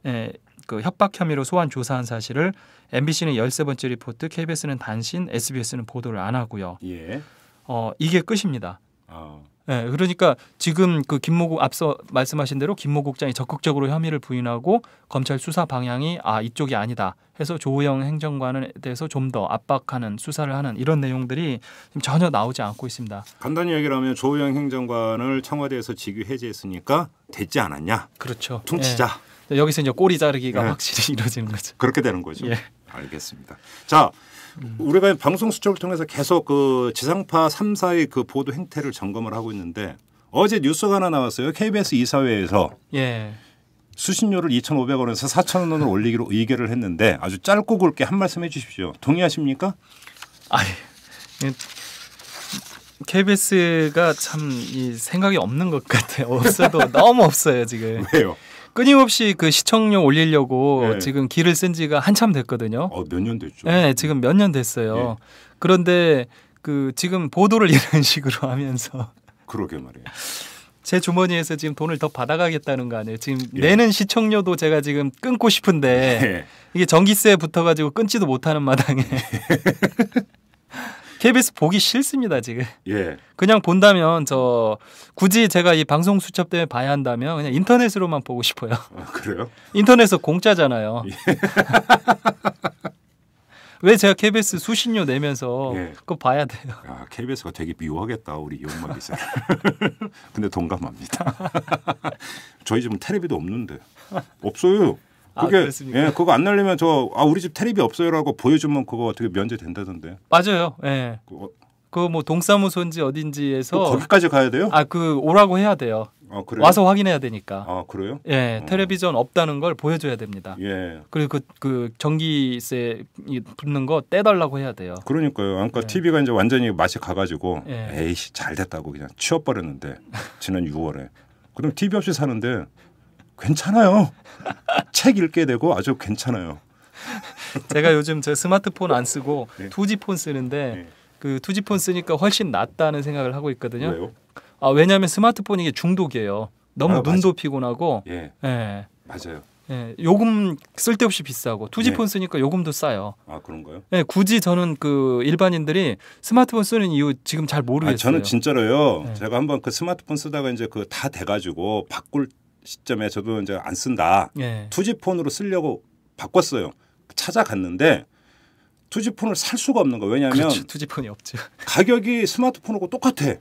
그 협박 혐의로 소환 조사한 사실을 MBC는 13번째 리포트, KBS는 단신, SBS는 보도를 안 하고요. 예. 이게 끝입니다. 아. 네, 그러니까 지금 그 김모 앞서 말씀하신 대로 김모 국장이 적극적으로 혐의를 부인하고 검찰 수사 방향이 이쪽이 아니다 해서 조호영 행정관에 대해서 좀 더 압박하는 수사를 하는 이런 내용들이 지금 전혀 나오지 않고 있습니다. 간단히 얘기를 하면 조호영 행정관을 청와대에서 직위 해제했으니까 됐지 않았냐? 그렇죠. 퉁치자. 네. 여기서 이제 꼬리 자르기가 네. 확실히 이루어지는 거죠. 그렇게 되는 거죠. 예. 알겠습니다. 자, 우리가 방송 수첩을 통해서 계속 그 지상파 3사의 그 보도 행태를 점검을 하고 있는데 어제 뉴스가 하나 나왔어요. KBS 이사회에서 예. 수신료를 2,500원에서 4,000원을 올리기로 의결을 했는데 아주 짧고 굵게 한 말씀 해주십시오. 동의하십니까? KBS가 참 이 생각이 없는 것 같아요. 없어도 너무 없어요 지금. 왜요? 끊임없이 그 시청률 올리려고 네. 지금 길을 쓴 지가 한참 됐거든요. 몇 년 됐죠? 네, 지금 몇 년 됐어요. 그런데 그 지금 보도를 이런 식으로 하면서 그러게 말이에요. 제 주머니에서 지금 돈을 더 받아가겠다는 거 아니에요. 지금 예. 내는 시청료도 제가 지금 끊고 싶은데 예. 이게 전기세 붙어가지고 끊지도 못하는 마당에 KBS 보기 싫습니다 지금. 예. 그냥 본다면 굳이 제가 이 방송 수첩 때문에 봐야 한다면 그냥 인터넷으로만 보고 싶어요. 그래요? 인터넷은 공짜잖아요. 왜 제가 KBS 수신료 내면서 예. 그거 봐야 돼요. KBS가 되게 미워하겠다 우리 이용마 기자. 근데 동감합니다. 저희 집은 테레비도 없는데 없어요. 그게 그렇습니까? 예, 그거 안 날리면 우리 집 테레비 없어요라고 보여주면 그거 어떻게 면제된다던데. 맞아요. 예. 그거 그 뭐 동사무소인지 어딘지에서 거기까지 가야 돼요? 그 오라고 해야 돼요. 그래요? 와서 확인해야 되니까. 그래요? 예, 텔레비전 없다는 걸 보여줘야 됩니다. 예. 그리고 그 전기세 붙는 거 떼달라고 해야 돼요. 그러니까요. 그러니까 예. TV가 이제 완전히 맛이 가가지고 예. 에이씨 잘 됐다고 그냥 치워버렸는데 지난 6월에. 그럼 TV 없이 사는데 괜찮아요. 책 읽게 되고 아주 괜찮아요. 제가 요즘 제 스마트폰 안 쓰고 예. 투지폰 쓰는데 예. 그 투지폰 쓰니까 훨씬 낫다는 생각을 하고 있거든요. 왜요? 왜냐하면 스마트폰이 이게 중독이에요. 너무 눈도 맞아. 피곤하고. 예, 예. 맞아요. 예, 요금 쓸데없이 비싸고 투지폰 네. 쓰니까 요금도 싸요. 그런가요? 예, 굳이 저는 그 일반인들이 스마트폰 쓰는 이유 지금 잘 모르겠어요. 저는 진짜로요. 네. 제가 한번 그 스마트폰 쓰다가 이제 그 다 돼가지고 바꿀 시점에 저도 이제 안 쓴다. 예. 투지폰으로 쓰려고 바꿨어요. 찾아갔는데 투지폰을 살 수가 없는 거예요. 왜냐하면 그렇죠. 투지폰이 없죠. 가격이 스마트폰하고 똑같아.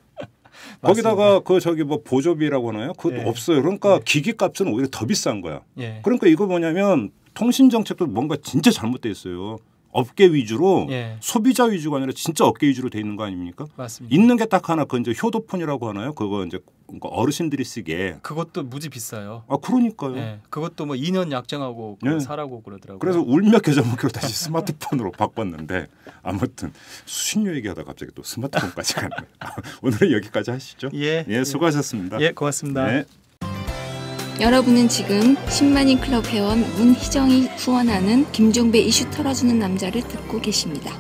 거기다가 그 뭐 보조비라고 하나요? 그것도 예. 없어요. 그러니까 기기 값은 오히려 더 비싼 거야. 예. 그러니까 이거 뭐냐면 통신 정책도 뭔가 진짜 잘못돼 있어요. 업계 위주로 예. 소비자 위주가 아니라 진짜 업계 위주로 돼 있는 거 아닙니까? 맞습니다. 있는 게 딱 하나 그 이제 효도폰이라고 하나요? 그거 이제 어르신들이 쓰게. 그것도 무지 비싸요. 그러니까요. 예. 그것도 뭐 2년 약정하고 그거 네. 사라고 그러더라고요. 그래서 울며 겨자 먹기로 다시 스마트폰으로 바꿨는데 아무튼 수신료 얘기하다 갑자기 또 스마트폰까지 가네. 오늘은 여기까지 하시죠. 예. 수고하셨습니다. 예, 고맙습니다. 네. 여러분은 지금 10만인 클럽 회원 문희정이 후원하는 김종배 이슈 털어주는 남자를 듣고 계십니다.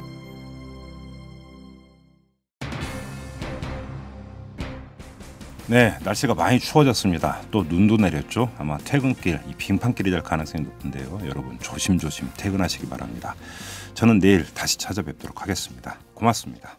네, 날씨가 많이 추워졌습니다. 또 눈도 내렸죠. 아마 퇴근길, 이 빙판길이 될 가능성이 높은데요. 여러분 조심조심 퇴근하시기 바랍니다. 저는 내일 다시 찾아뵙도록 하겠습니다. 고맙습니다.